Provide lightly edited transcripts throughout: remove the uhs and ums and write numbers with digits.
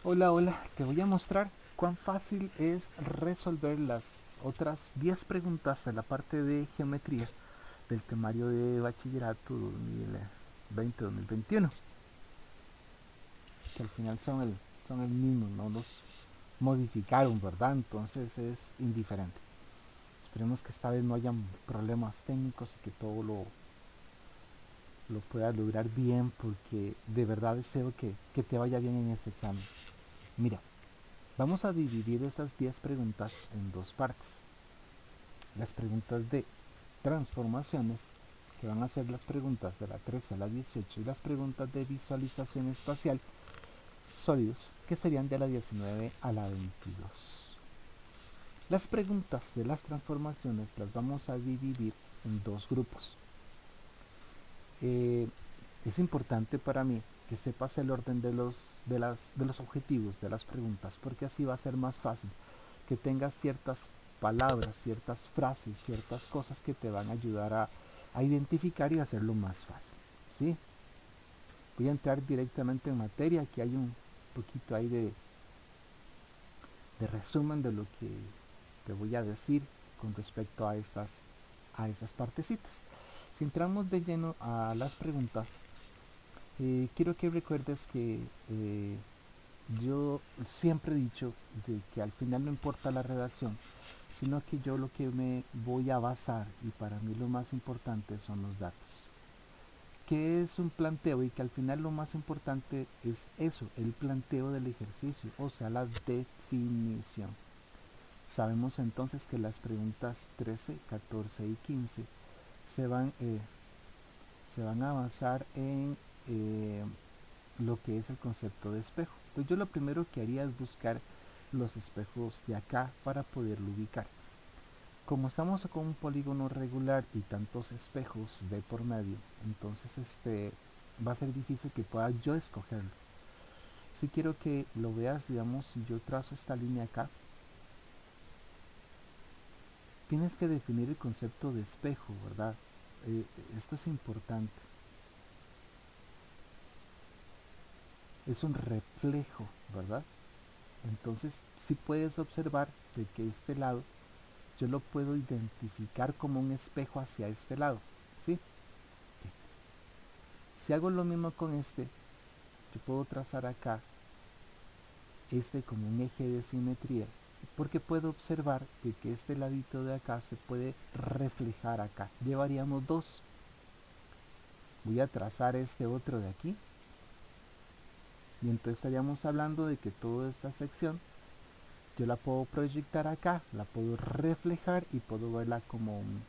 Hola, hola, te voy a mostrar cuán fácil es resolver las otras 10 preguntas de la parte de geometría del temario de bachillerato 2020-2021, que al final son el mismo, no los modificaron, ¿verdad? Entonces es indiferente. Esperemos que esta vez no hayan problemas técnicos y que todo lo pueda lograr bien, porque de verdad deseo que te vaya bien en este examen. Mira, vamos a dividir estas 10 preguntas en dos partes. Las preguntas de transformaciones, que van a ser las preguntas de la 13 a la 18, y las preguntas de visualización espacial sólidos, que serían de la 19 a la 22. Las preguntas de las transformaciones las vamos a dividir en dos grupos. Eh, es importante para mí que sepas el orden de los objetivos de las preguntas, porque así va a ser más fácil que tengas ciertas palabras, ciertas frases, ciertas cosas que te van a ayudar a identificar y hacerlo más fácil. ¿Sí? Voy a entrar directamente en materia. Aquí hay un poquito ahí de resumen de lo que te voy a decir con respecto a estas partecitas. Si entramos de lleno a las preguntas, quiero que recuerdes que yo siempre he dicho de que al final no importa la redacción, sino que yo lo que me voy a basar, y para mí lo más importante son los datos. ¿Qué es un planteo? Y que al final lo más importante es eso, el planteo del ejercicio, o sea, la definición. Sabemos entonces que las preguntas 13, 14 y 15 se van, eh, se van a basar en eh, lo que es el concepto de espejo. Entonces yo lo primero que haría es buscar los espejos de acá para poderlo ubicar. Como estamos con un polígono regular y tantos espejos de por medio, entonces va a ser difícil que pueda yo escogerlo. Si quiero que lo veas, digamos, si yo trazo esta línea acá, tienes que definir el concepto de espejo, ¿verdad? Esto es importante. Es un reflejo, ¿verdad? Entonces, si puedes observar de que este lado yo lo puedo identificar como un espejo hacia este lado, ¿sí? Si hago lo mismo con este, yo puedo trazar acá este como un eje de simetría, porque puedo observar de que este ladito de acá se puede reflejar acá. Llevaríamos dos. Voy a trazar este otro de aquí, y entonces estaríamos hablando de que toda esta sección yo la puedo proyectar acá, la puedo reflejar y puedo verla como un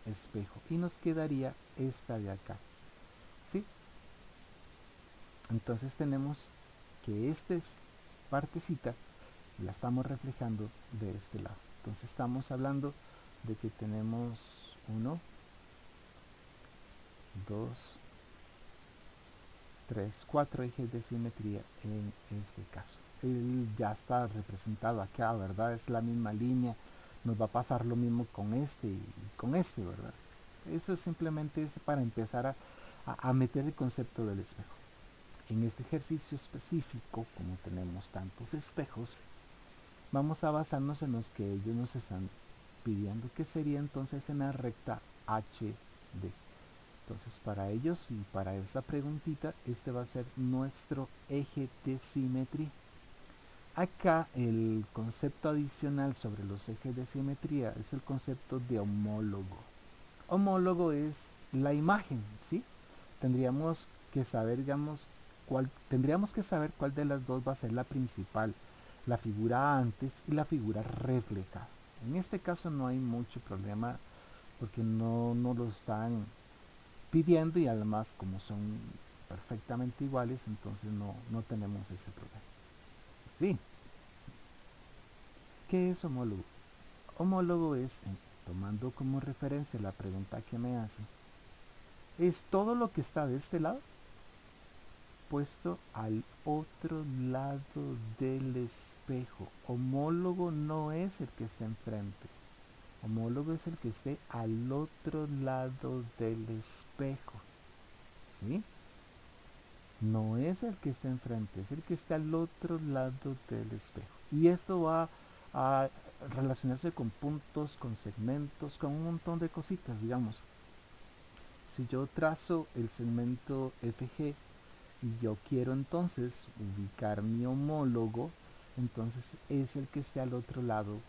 espejo. Y nos quedaría esta de acá, ¿sí? Entonces tenemos que esta partecita la estamos reflejando de este lado. Entonces estamos hablando de que tenemos uno, 2, 3, 4 ejes de simetría en este caso. Él ya está representado acá, ¿verdad? Es la misma línea. Nos va a pasar lo mismo con este y con este, ¿verdad? Eso simplemente es para empezar a meter el concepto del espejo. En este ejercicio específico, como tenemos tantos espejos, vamos a basarnos en los que ellos nos están pidiendo, que sería entonces en la recta HD. Entonces para ellos y para esta preguntita, este va a ser nuestro eje de simetría. Acá el concepto adicional sobre los ejes de simetría es el concepto de homólogo. Homólogo es la imagen, ¿sí? Tendríamos que saber, digamos, cuál de las dos va a ser la principal, la figura antes y la figura reflejada. En este caso no hay mucho problema porque no lo están pidiendo, y además como son perfectamente iguales, entonces no tenemos ese problema. Sí, ¿qué es homólogo? Homólogo es, tomando como referencia la pregunta que me hace, es todo lo que está de este lado puesto al otro lado del espejo. Homólogo no es el que está enfrente. Homólogo es el que esté al otro lado del espejo. ¿Sí? No es el que está enfrente, es el que está al otro lado del espejo. Y esto va a relacionarse con puntos, con segmentos, con un montón de cositas, digamos. Si yo trazo el segmento FG y yo quiero entonces ubicar mi homólogo, entonces es el que esté al otro lado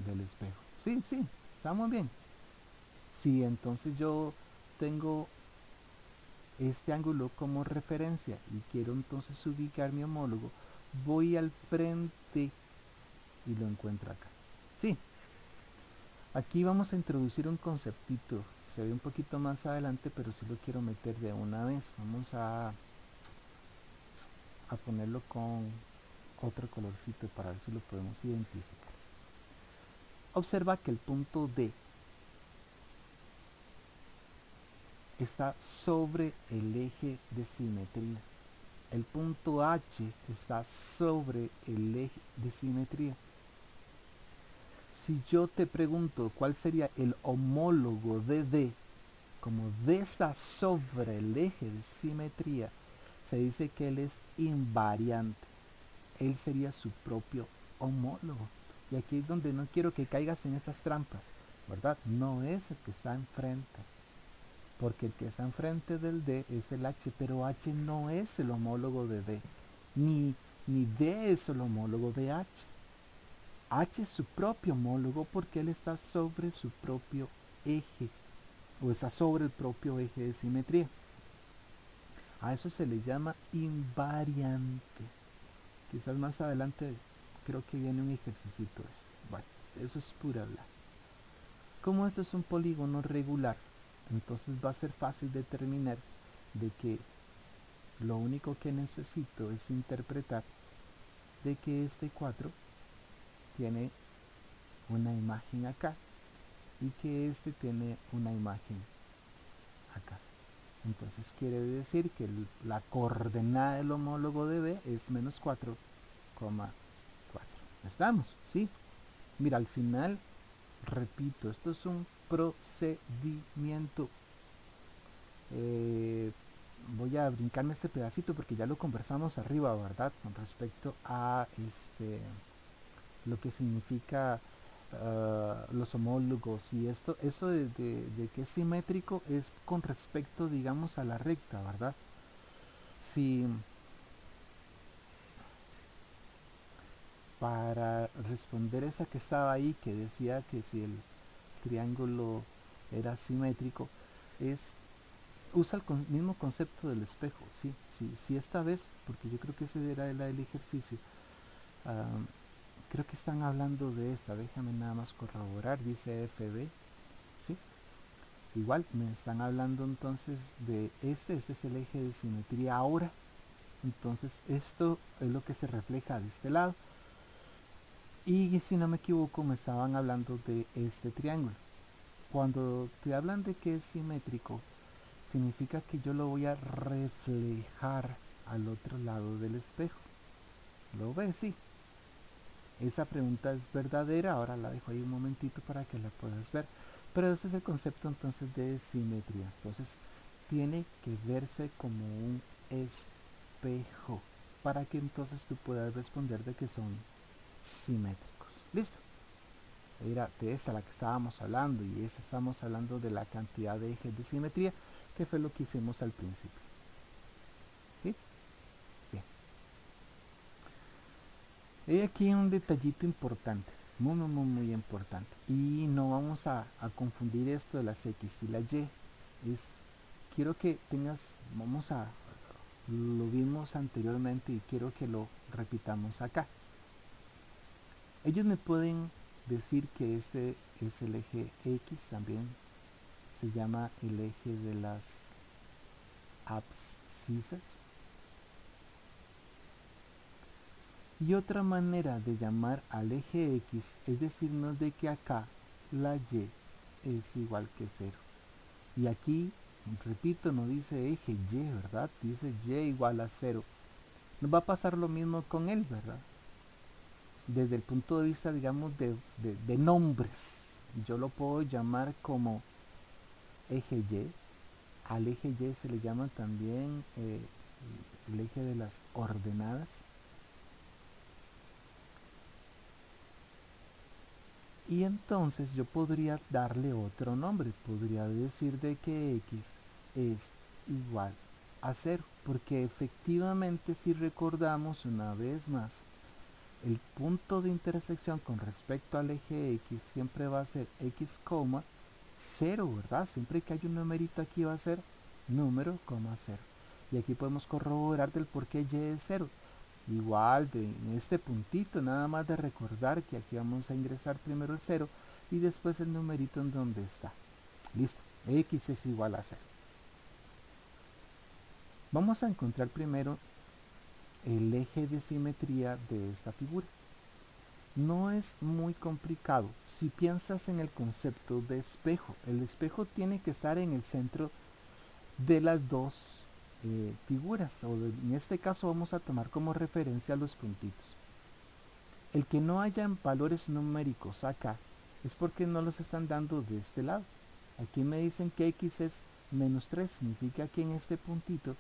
del espejo. Sí, sí, está muy bien. Si entonces yo tengo este ángulo como referencia y quiero entonces ubicar mi homólogo, voy al frente y lo encuentro acá. Sí, aquí vamos a introducir un conceptito, se ve un poquito más adelante, pero sí lo quiero meter de una vez. Vamos a ponerlo con otro colorcito para ver si lo podemos identificar. Observa que el punto D está sobre el eje de simetría. El punto H está sobre el eje de simetría. Si yo te pregunto cuál sería el homólogo de D, como D está sobre el eje de simetría, se dice que él es invariante. Él sería su propio homólogo. Y aquí es donde no quiero que caigas en esas trampas, ¿verdad? No es el que está enfrente, porque el que está enfrente del D es el H, pero H no es el homólogo de D, ni D es el homólogo de H. H es su propio homólogo porque él está sobre su propio eje, o está sobre el propio eje de simetría. A eso se le llama invariante. Quizás más adelante creo que viene un ejercicio este. Bueno, eso es pura hablar. Como esto es un polígono regular, entonces va a ser fácil determinar de que lo único que necesito es interpretar de que este 4 tiene una imagen acá y que este tiene una imagen acá. Entonces quiere decir que la coordenada del homólogo de B es menos 4,4. ¿Estamos? ¿Sí? Mira, al final, repito, esto es un procedimiento. Eh, Voy a brincarme este pedacito porque ya lo conversamos arriba, ¿verdad? Con respecto a lo que significa los homólogos y esto, eso de que es simétrico es con respecto, digamos, a la recta, ¿verdad? Si para responder esa que estaba ahí, que decía que si el triángulo era simétrico, es usa el mismo concepto del espejo, ¿sí? Sí, esta vez, porque yo creo que ese era el ejercicio, uh, creo que están hablando de esta, déjame nada más corroborar, dice FB, ¿sí? Igual me están hablando entonces de este es el eje de simetría ahora, entonces esto es lo que se refleja de este lado, y si no me equivoco me estaban hablando de este triángulo. Cuando te hablan de que es simétrico, significa que yo lo voy a reflejar al otro lado del espejo. ¿Lo ves? Sí. Esa pregunta es verdadera, ahora la dejo ahí un momentito para que la puedas ver. Pero ese es el concepto entonces de simetría. Entonces tiene que verse como un espejo para que entonces tú puedas responder de que son simétricos. ¿Listo? Era de esta la que estábamos hablando y esta estamos hablando de la cantidad de ejes de simetría que fue lo que hicimos al principio. ¿Sí? Bien. Hay aquí un detallito importante, muy importante. Y no vamos a confundir esto de las X y la Y. Quiero que tengas, lo vimos anteriormente y quiero que lo repitamos acá. Ellos me pueden decir que este es el eje X, también se llama el eje de las abscisas. Y otra manera de llamar al eje X es decirnos de que acá la Y es igual que 0. Y aquí, repito, no dice eje Y, ¿verdad? Dice Y igual a 0. Nos va a pasar lo mismo con él, ¿verdad? Desde el punto de vista, digamos, de nombres. Yo lo puedo llamar como eje Y. Al eje Y se le llama también el eje de las ordenadas. Y entonces yo podría darle otro nombre, podría decir de que x es igual a 0, porque efectivamente si recordamos una vez más, el punto de intersección con respecto al eje x siempre va a ser x, 0, ¿verdad? Siempre que hay un numerito aquí va a ser número, 0. Y aquí podemos corroborar del por qué y es 0. Igual en este puntito, nada más de recordar que aquí vamos a ingresar primero el 0 y después el numerito en donde está. Listo, x es igual a 0. Vamos a encontrar primero el eje de simetría de esta figura. No es muy complicado si piensas en el concepto de espejo. El espejo tiene que estar en el centro de las dos figuras, en este caso vamos a tomar como referencia los puntitos. El que no haya valores numéricos acá es porque no los están dando de este lado. Aquí me dicen que x es menos 3, significa que en este puntito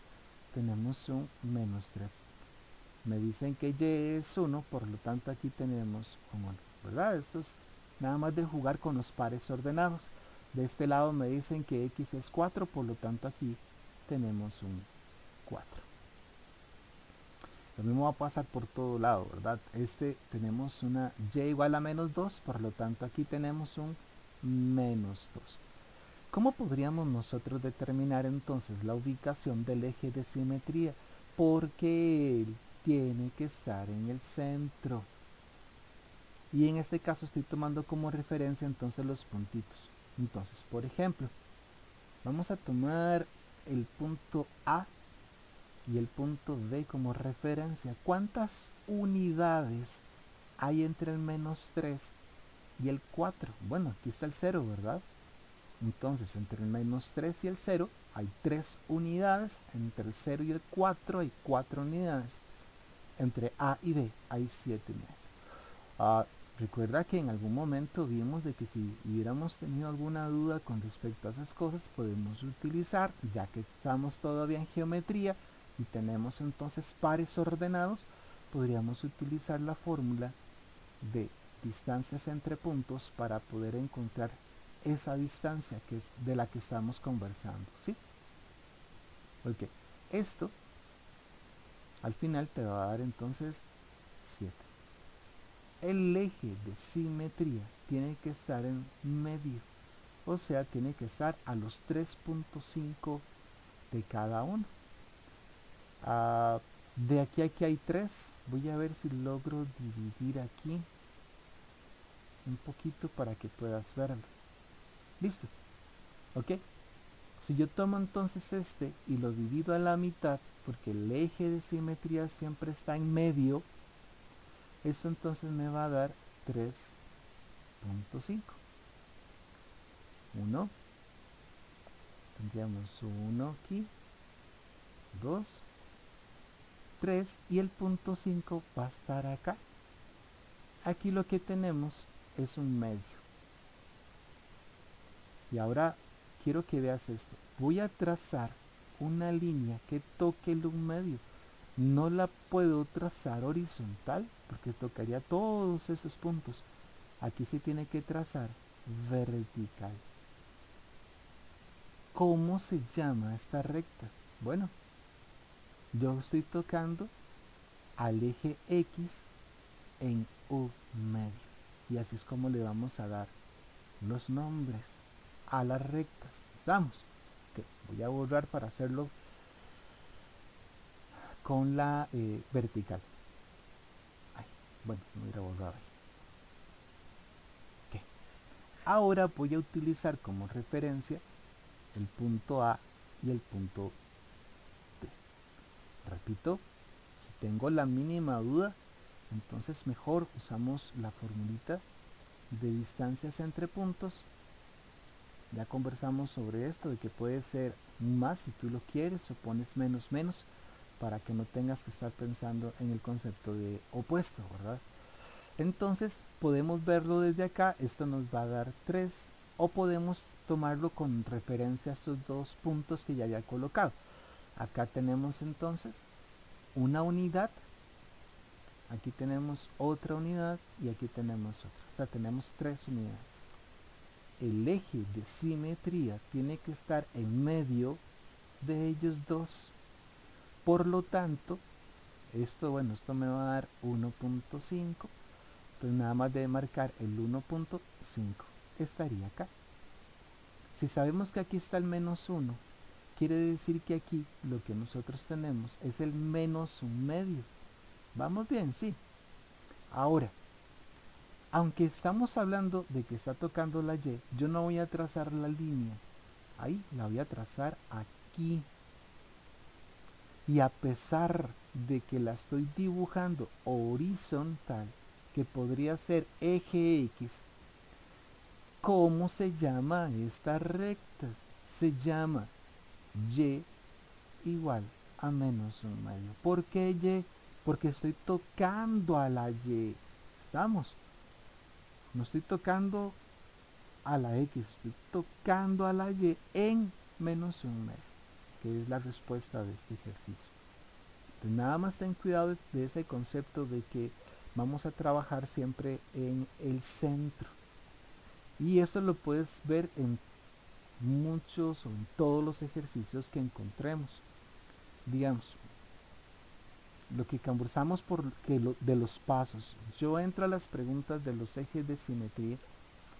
tenemos un menos 3. Me dicen que y es 1, por lo tanto aquí tenemos un 1, ¿verdad? Esto es nada más de jugar con los pares ordenados. De este lado me dicen que x es 4, por lo tanto aquí tenemos un 4. Lo mismo va a pasar por todo lado, ¿verdad? Tenemos una y igual a menos 2, por lo tanto aquí tenemos un menos 2. ¿Cómo podríamos nosotros determinar entonces la ubicación del eje de simetría? Porque él tiene que estar en el centro. Y en este caso estoy tomando como referencia entonces los puntitos. Entonces, por ejemplo, vamos a tomar el punto A y el punto D como referencia. ¿Cuántas unidades hay entre el menos 3 y el 4? Bueno, aquí está el 0, ¿verdad? Entonces, entre el menos 3 y el 0 hay 3 unidades. Entre el 0 y el 4 hay 4 unidades. Entre A y B hay 7 unidades. Recuerda que en algún momento vimos de que si hubiéramos tenido alguna duda con respecto a esas cosas, podemos utilizar, ya que estamos todavía en geometría y tenemos entonces pares ordenados, podríamos utilizar la fórmula de distancias entre puntos para poder encontrar esa distancia que es de la que estamos conversando, ¿sí? Porque esto al final te va a dar entonces 7. El eje de simetría tiene que estar en medio, o sea, tiene que estar a los 3.5 de cada uno. De aquí a aquí hay 3. Voy a ver si logro dividir aquí un poquito para que puedas verlo. Listo. Ok. Si yo tomo entonces este y lo divido a la mitad, porque el eje de simetría siempre está en medio, esto entonces me va a dar 3.5. 1. Tendríamos 1 aquí. 2. 3. Y el punto 5 va a estar acá. Aquí lo que tenemos es un medio. Y ahora quiero que veas esto. Voy a trazar una línea que toque el un medio. No la puedo trazar horizontal porque tocaría todos esos puntos. Aquí se tiene que trazar vertical. ¿Cómo se llama esta recta? Bueno, yo estoy tocando al eje X en U medio. Y así es como le vamos a dar los nombres a las rectas. ¿Estamos? Okay, voy a borrar para hacerlo con la vertical. Ay, bueno, no hubiera borrado ahí. Okay. Ahora voy a utilizar como referencia el punto A y el punto D. Repito, si tengo la mínima duda, entonces mejor usamos la formulita de distancias entre puntos. Ya conversamos sobre esto, de que puede ser más si tú lo quieres, o pones menos menos, para que no tengas que estar pensando en el concepto de opuesto, ¿verdad? Entonces podemos verlo desde acá, esto nos va a dar 3, o podemos tomarlo con referencia a estos dos puntos que ya había colocado. Acá tenemos entonces una unidad, aquí tenemos otra unidad y aquí tenemos otra. O sea, tenemos 3 unidades. El eje de simetría tiene que estar en medio de ellos dos. Por lo tanto, esto me va a dar 1.5. Entonces nada más de marcar el 1.5 estaría acá. Si sabemos que aquí está el menos 1, quiere decir que aquí lo que nosotros tenemos es el menos un medio. ¿Vamos bien? Sí. Ahora, aunque estamos hablando de que está tocando la Y, yo no voy a trazar la línea ahí, la voy a trazar aquí. Y a pesar de que la estoy dibujando horizontal, que podría ser eje X, ¿cómo se llama esta recta? Se llama Y igual a menos un medio. ¿Por qué Y? Porque estoy tocando a la Y. ¿Estamos? No estoy tocando a la X, estoy tocando a la Y en menos un medio, que es la respuesta de este ejercicio. Entonces, nada más ten cuidado de ese concepto de que vamos a trabajar siempre en el centro. Y eso lo puedes ver en muchos o en todos los ejercicios que encontremos. Digamos, lo que conversamos de los pasos. Yo entro a las preguntas de los ejes de simetría,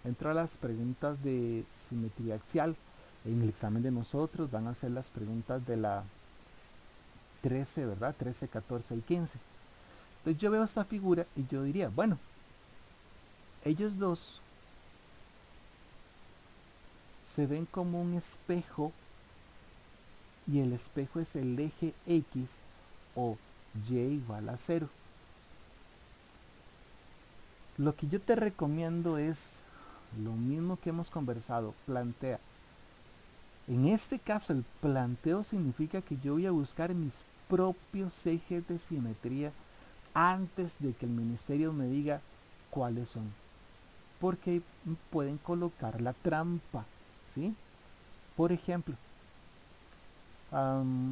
entro a las preguntas de simetría axial. En el examen de nosotros van a ser las preguntas de la 13, ¿verdad? 13, 14 y 15. Entonces yo veo esta figura y yo diría, bueno, ellos dos se ven como un espejo y el espejo es el eje X o Y igual a 0. Lo que yo te recomiendo es lo mismo que hemos conversado, plantea. En este caso el planteo significa que yo voy a buscar mis propios ejes de simetría antes de que el ministerio me diga cuáles son, porque pueden colocar la trampa, ¿sí? Por ejemplo,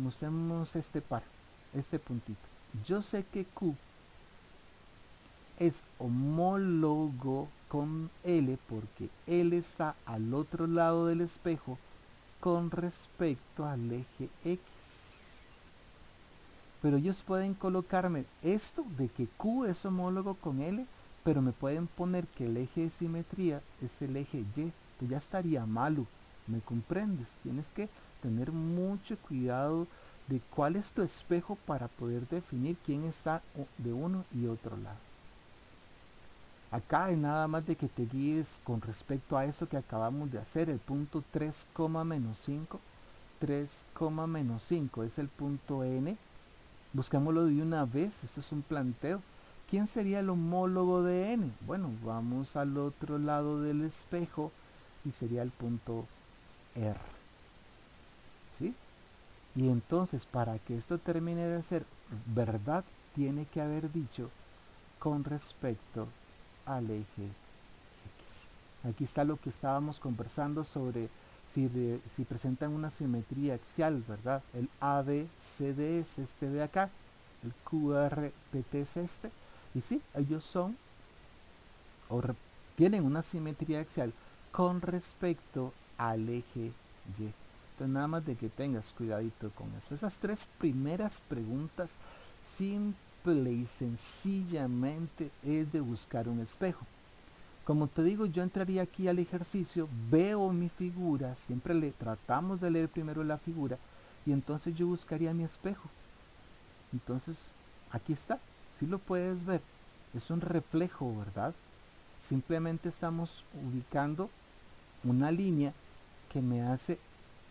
usemos este par, este puntito. Yo sé que Q es homólogo con L porque L está al otro lado del espejo con respecto al eje X. Pero ellos pueden colocarme esto de que Q es homólogo con L, pero me pueden poner que el eje de simetría es el eje Y. Tú ya estaría malo, ¿me comprendes? Tienes que tener mucho cuidado de cuál es tu espejo para poder definir quién está de uno y otro lado. Acá es nada más de que te guíes con respecto a eso que acabamos de hacer, el punto 3, menos 5. 3, menos 5 es el punto N. Buscámoslo de una vez, esto es un planteo. ¿Quién sería el homólogo de N? Bueno, vamos al otro lado del espejo y sería el punto R. ¿Sí? Y entonces, para que esto termine de ser verdad, tiene que haber dicho con respecto al eje X. Aquí está lo que estábamos conversando sobre si presentan una simetría axial, ¿verdad? El ABCD es este de acá, el QRPT es este, y sí, ellos son o tienen una simetría axial con respecto al eje Y. Entonces nada más de que tengas cuidadito con eso. Esas 3 primeras preguntas simple y sencillamente es de buscar un espejo. Como te digo, yo entraría aquí al ejercicio, veo mi figura, siempre tratamos de leer primero la figura y entonces yo buscaría mi espejo. Entonces, aquí está, si lo puedes ver, es un reflejo, ¿verdad? Simplemente estamos ubicando una línea que me hace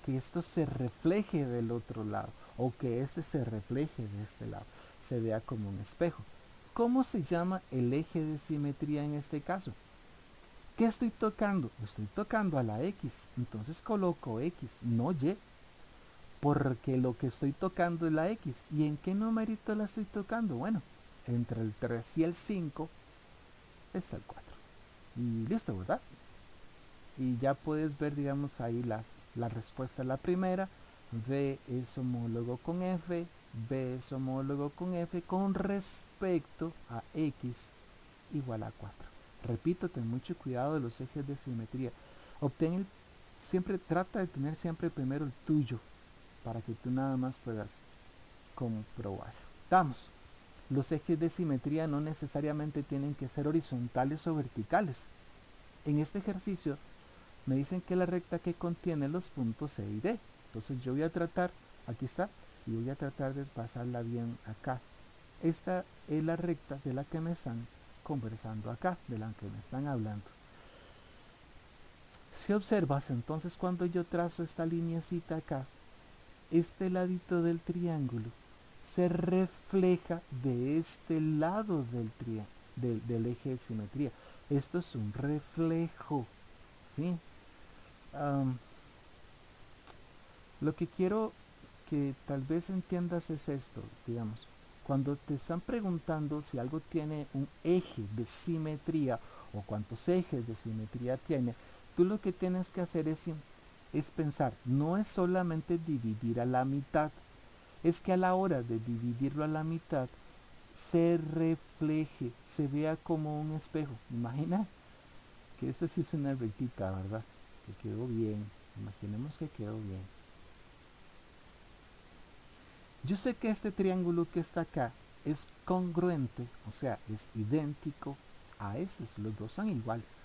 que esto se refleje del otro lado o que este se refleje de este lado, se vea como un espejo. ¿Cómo se llama el eje de simetría en este caso? ¿Qué estoy tocando? Estoy tocando a la X, entonces coloco X, no Y, porque lo que estoy tocando es la X. ¿Y en qué numerito la estoy tocando? Bueno, entre el 3 y el 5 está el 4. Y listo, ¿verdad? Y ya puedes ver, digamos, ahí la respuesta a la primera, V es homólogo con F, B es homólogo con F con respecto a X igual a 4. Repito, ten mucho cuidado de los ejes de simetría. Siempre trata de tener siempre primero el tuyo para que tú nada más puedas comprobar. Vamos, los ejes de simetría no necesariamente tienen que ser horizontales o verticales. En este ejercicio me dicen que la recta que contiene los puntos C y D. Entonces yo voy a tratar, aquí está, y voy a tratar de pasarla bien acá. Esta es la recta de la que me están conversando acá, de la que me están hablando. Si observas, entonces cuando yo trazo esta lineecita acá, este ladito del triángulo se refleja de este lado del eje de simetría. Esto es un reflejo, ¿sí? Lo que quiero que tal vez entiendas es esto, digamos. Cuando te están preguntando si algo tiene un eje de simetría o cuántos ejes de simetría tiene, tú lo que tienes que hacer es pensar, no es solamente dividir a la mitad, es que a la hora de dividirlo a la mitad se refleje, se vea como un espejo. Imagina que esta sí es una rectita, ¿verdad? Que quedó bien. Imaginemos que quedó bien. Yo sé que este triángulo que está acá es congruente, o sea, es idéntico a estos, los dos son iguales.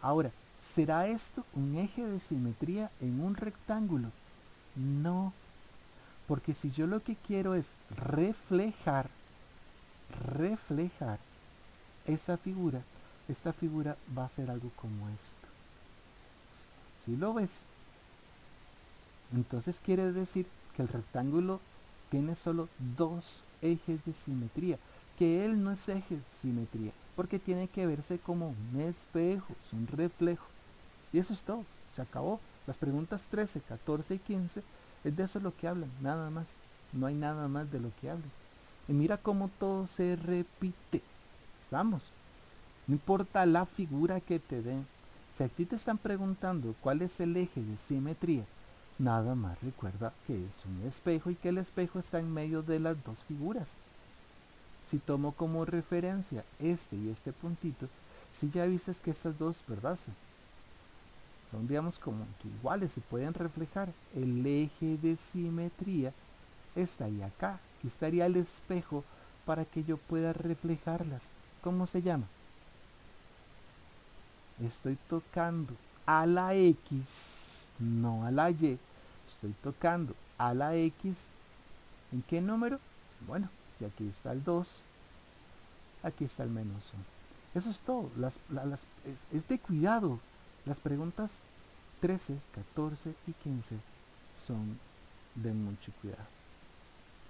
Ahora, ¿será esto un eje de simetría en un rectángulo? No, porque si yo lo que quiero es reflejar esta figura va a ser algo como esto. ¿Sí lo ves? Entonces quiere decir que el rectángulo tiene solo dos ejes de simetría, que él no es eje de simetría, porque tiene que verse como un espejo, es un reflejo. Y eso es todo, se acabó. Las preguntas 13, 14 y 15 es de eso lo que hablan, nada más. No hay nada más de lo que hablan. Y mira cómo todo se repite. Estamos. No importa la figura que te den. Si a ti te están preguntando cuál es el eje de simetría, nada más recuerda que es un espejo y que el espejo está en medio de las dos figuras. Si tomo como referencia este y este puntito, si ya viste que estas dos, ¿verdad? Son, digamos, como que iguales, se pueden reflejar. El eje de simetría estaría acá. Aquí estaría el espejo para que yo pueda reflejarlas. ¿Cómo se llama? Estoy tocando a la X, no a la Y. Estoy tocando a la X. ¿En qué número? Bueno, si aquí está el 2, aquí está el menos 1. Eso es todo. Es de cuidado. Las preguntas 13, 14 y 15 son de mucho cuidado.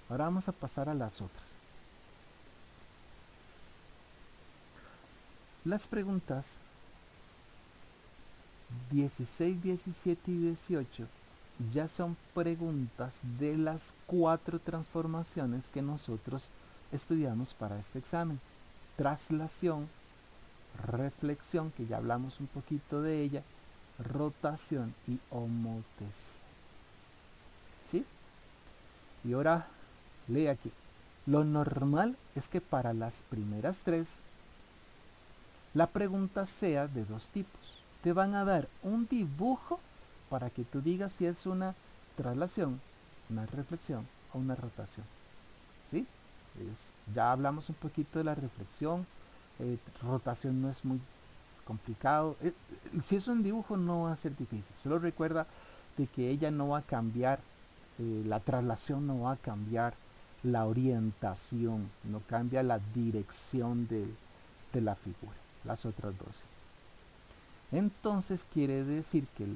Ahora vamos a pasar a las otras. Las preguntas 16, 17 y 18 ya son preguntas de las 4 transformaciones que nosotros estudiamos para este examen. Traslación, reflexión, que ya hablamos un poquito de ella, rotación y homotesia. ¿Sí? Y ahora lee aquí. Lo normal es que para las primeras 3 la pregunta sea de dos tipos. Te van a dar un dibujo para que tú digas si es una traslación, una reflexión o una rotación. ¿Sí? Ya hablamos un poquito de la reflexión. Rotación no es muy complicado. Si es un dibujo no va a ser difícil. Solo recuerda de que ella no va a cambiar, la traslación no va a cambiar la orientación, no cambia la dirección de la figura. Las otras dos. Entonces quiere decir que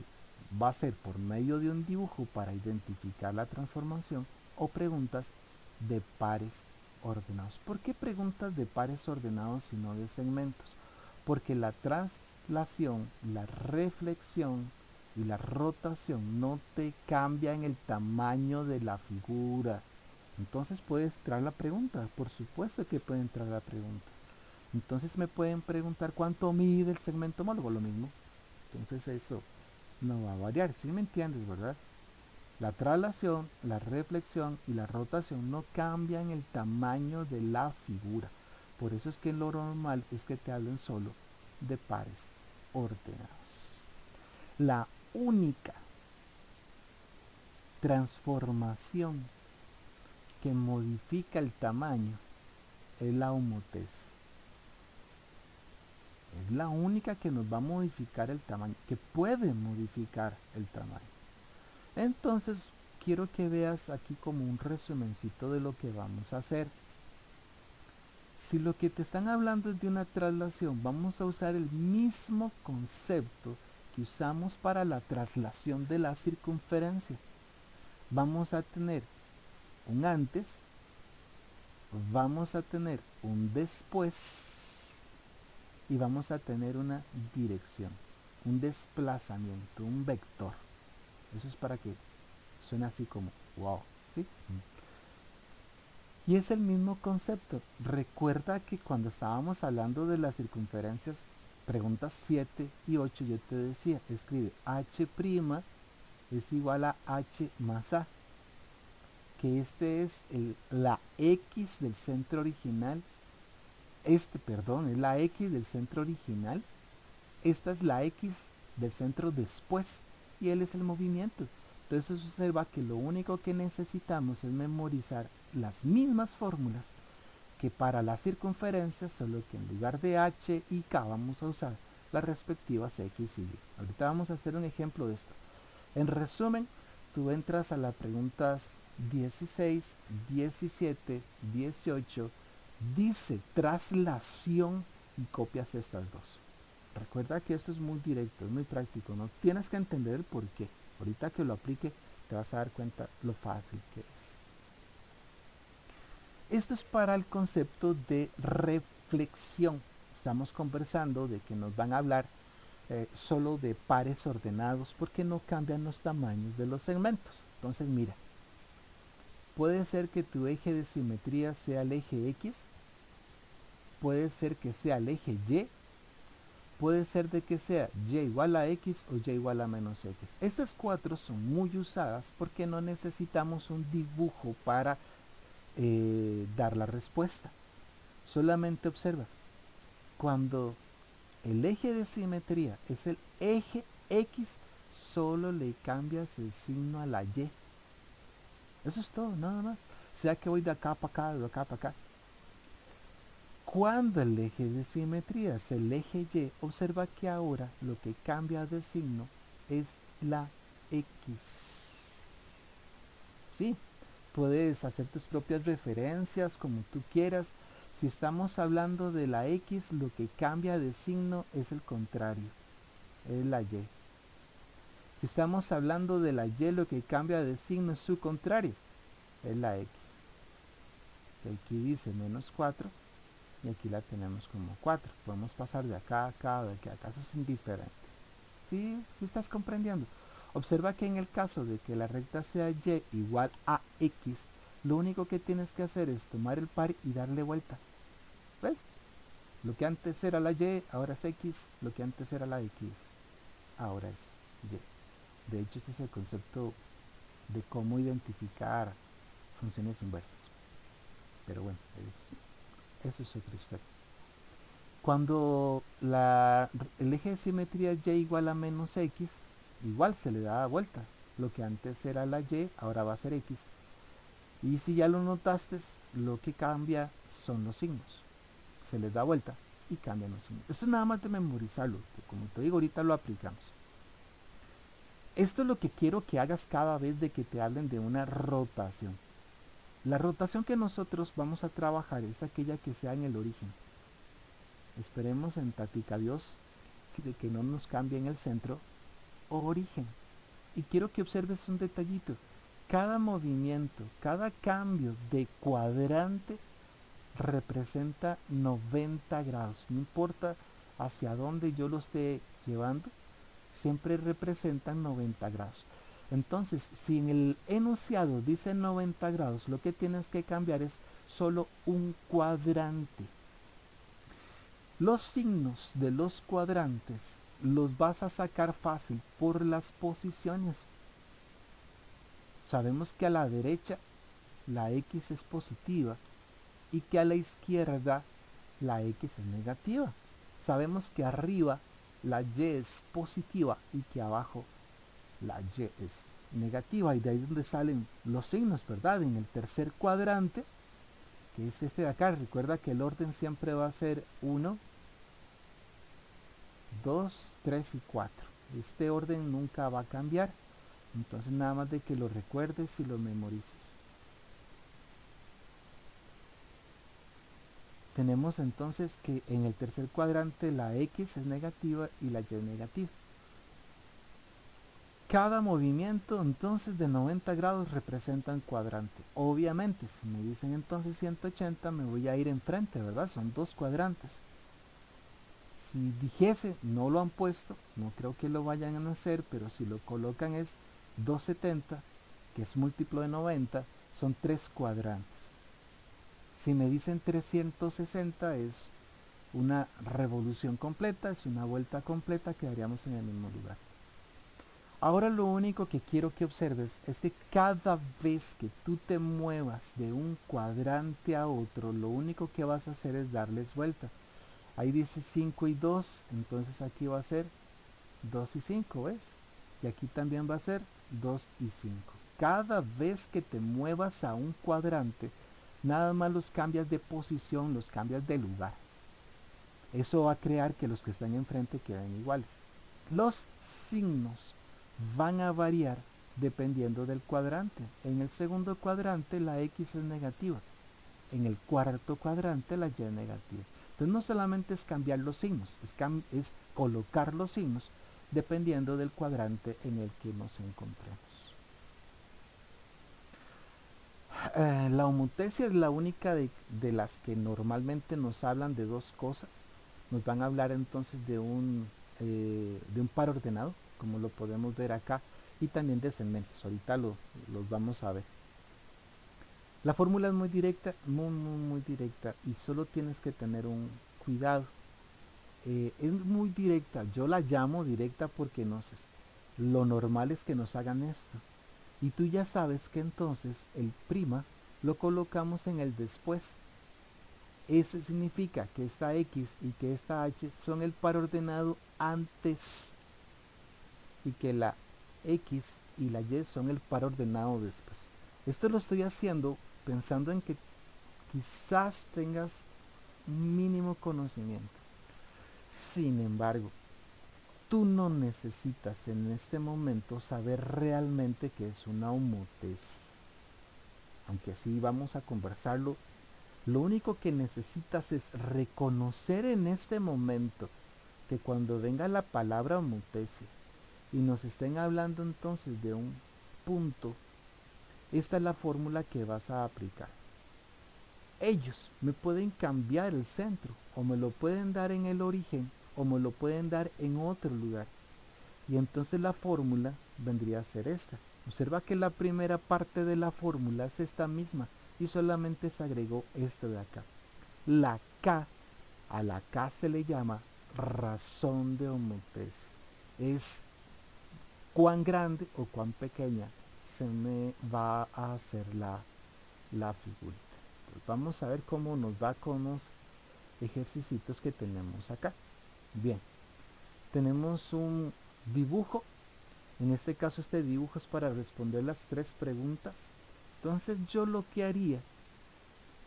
va a ser por medio de un dibujo para identificar la transformación o preguntas de pares ordenados. ¿Por qué preguntas de pares ordenados y no de segmentos? Porque la traslación, la reflexión y la rotación no te cambian el tamaño de la figura. Entonces puede entrar la pregunta, por supuesto que puede entrar la pregunta. Entonces me pueden preguntar cuánto mide el segmento homólogo, lo mismo. Entonces eso no va a variar, ¿sí me entiendes, verdad? La traslación, la reflexión y la rotación no cambian el tamaño de la figura. Por eso es que lo normal es que te hablen solo de pares ordenados. La única transformación que modifica el tamaño es la homotesis. Es la única que nos va a modificar el tamaño, que puede modificar el tamaño. Entonces, quiero que veas aquí como un resumencito de lo que vamos a hacer. Si lo que te están hablando es de una traslación, vamos a usar el mismo concepto que usamos para la traslación de la circunferencia. Vamos a tener un antes, vamos a tener un después y vamos a tener una dirección, un desplazamiento, un vector. Eso es para que suene así como wow, ¿sí? Y es el mismo concepto. Recuerda que cuando estábamos hablando de las circunferencias, preguntas 7 y 8, yo te decía, escribe h' es igual a h más a, que este es la x del centro original, es la x del centro original, esta es la x del centro después, y él es el movimiento. Entonces observa que lo único que necesitamos es memorizar las mismas fórmulas que para las circunferencias, solo que en lugar de h y k vamos a usar las respectivas x y y. Ahorita vamos a hacer un ejemplo de esto. En resumen, tú entras a las preguntas 16, 17, 18, dice traslación y copias estas dos. Recuerda que esto es muy directo, es muy práctico, no tienes que entender el por qué. Ahorita que lo aplique te vas a dar cuenta lo fácil que es. Esto es para el concepto de reflexión. Estamos conversando de que nos van a hablar solo de pares ordenados porque no cambian los tamaños de los segmentos. Entonces mira, puede ser que tu eje de simetría sea el eje X, puede ser que sea el eje Y, puede ser de que sea Y igual a X o Y igual a menos X. Estas cuatro son muy usadas porque no necesitamos un dibujo para dar la respuesta. Solamente observa, cuando el eje de simetría es el eje X, solo le cambias el signo a la Y. Eso es todo, nada más. Sea que voy de acá para acá, de acá para acá. Cuando el eje de simetría es el eje Y, observa que ahora lo que cambia de signo es la X. Sí, puedes hacer tus propias referencias como tú quieras. Si estamos hablando de la X, lo que cambia de signo es el contrario, es la Y. Si estamos hablando de la Y, lo que cambia de signo es su contrario, es la X. Que aquí dice menos 4 y aquí la tenemos como 4. Podemos pasar de acá a acá, de aquí a acá, eso es indiferente. ¿Sí? ¿Sí estás comprendiendo? Observa que en el caso de que la recta sea Y igual a X, lo único que tienes que hacer es tomar el par y darle vuelta. ¿Ves? Lo que antes era la Y, ahora es X. Lo que antes era la X, ahora es Y. De hecho, este es el concepto de cómo identificar funciones inversas. Pero bueno, eso es otra historia. Cuando el eje de simetría Y igual a menos X, igual se le da vuelta. Lo que antes era la Y, ahora va a ser X. Y si ya lo notaste, lo que cambia son los signos. Se les da vuelta y cambian los signos. Esto es nada más de memorizarlo. Como te digo, ahorita lo aplicamos. Esto es lo que quiero que hagas cada vez de que te hablen de una rotación. La rotación que nosotros vamos a trabajar es aquella que sea en el origen. Esperemos en Tatica Dios de que no nos cambie en el centro o origen. Y quiero que observes un detallito. Cada movimiento, cada cambio de cuadrante representa 90 grados. No importa hacia dónde yo lo esté llevando, siempre representan 90 grados. Entonces, si en el enunciado dice 90 grados, lo que tienes que cambiar es solo un cuadrante. Los signos de los cuadrantes los vas a sacar fácil por las posiciones. Sabemos que a la derecha la X es positiva y que a la izquierda la X es negativa. Sabemos que arriba la Y es positiva y que abajo la Y es negativa, y de ahí donde salen los signos, ¿verdad? En el tercer cuadrante, que es este de acá, recuerda que el orden siempre va a ser 1, 2, 3 y 4. Este orden nunca va a cambiar, entonces nada más de que lo recuerdes y lo memorices. Tenemos entonces que en el tercer cuadrante la X es negativa y la Y es negativa. Cada movimiento entonces de 90 grados representa un cuadrante. Obviamente, si me dicen entonces 180, me voy a ir enfrente, ¿verdad? Son dos cuadrantes. Si dijese, no lo han puesto, no creo que lo vayan a hacer, pero si lo colocan es 270, que es múltiplo de 90, son tres cuadrantes. Si me dicen 360 es una revolución completa, es una vuelta completa, quedaríamos en el mismo lugar. Ahora lo único que quiero que observes es que cada vez que tú te muevas de un cuadrante a otro, lo único que vas a hacer es darles vuelta. Ahí dice 5 y 2, entonces aquí va a ser 2 y 5, ¿ves? Y aquí también va a ser 2 y 5. Cada vez que te muevas a un cuadrante, nada más los cambias de posición, los cambias de lugar. Eso va a crear que los que están enfrente queden iguales. Los signos van a variar dependiendo del cuadrante. En el segundo cuadrante la X es negativa. En el cuarto cuadrante la Y es negativa. Entonces no solamente es cambiar los signos, es colocar los signos dependiendo del cuadrante en el que nos encontremos. La homotesia es la única de las que normalmente nos hablan de dos cosas. Nos van a hablar entonces de un par ordenado, como lo podemos ver acá, y también de segmentos. Ahorita los vamos a ver. La fórmula es muy directa, muy directa, y solo tienes que tener un cuidado. Es muy directa, yo la llamo directa porque no sé, lo normal es que nos hagan esto. Y tú ya sabes que entonces el prima lo colocamos en el después. Eso significa que esta X y que esta H son el par ordenado antes y que la X y la Y son el par ordenado después. Esto lo estoy haciendo pensando en que quizás tengas un mínimo conocimiento. Sin embargo, tú no necesitas en este momento saber realmente qué es una homotesia. Aunque sí vamos a conversarlo, lo único que necesitas es reconocer en este momento que cuando venga la palabra homotesia y nos estén hablando entonces de un punto, esta es la fórmula que vas a aplicar. Ellos me pueden cambiar el centro, o me lo pueden dar en el origen, o me lo pueden dar en otro lugar. Y entonces la fórmula vendría a ser esta. Observa que la primera parte de la fórmula es esta misma y solamente se agregó esto de acá. La K, a la K se le llama razón de homotesia. Es cuán grande o cuán pequeña se me va a hacer la figurita. Pues vamos a ver cómo nos va con los ejercicios que tenemos acá. Bien, tenemos un dibujo. En este caso este dibujo es para responder las tres preguntas. Entonces yo lo que haría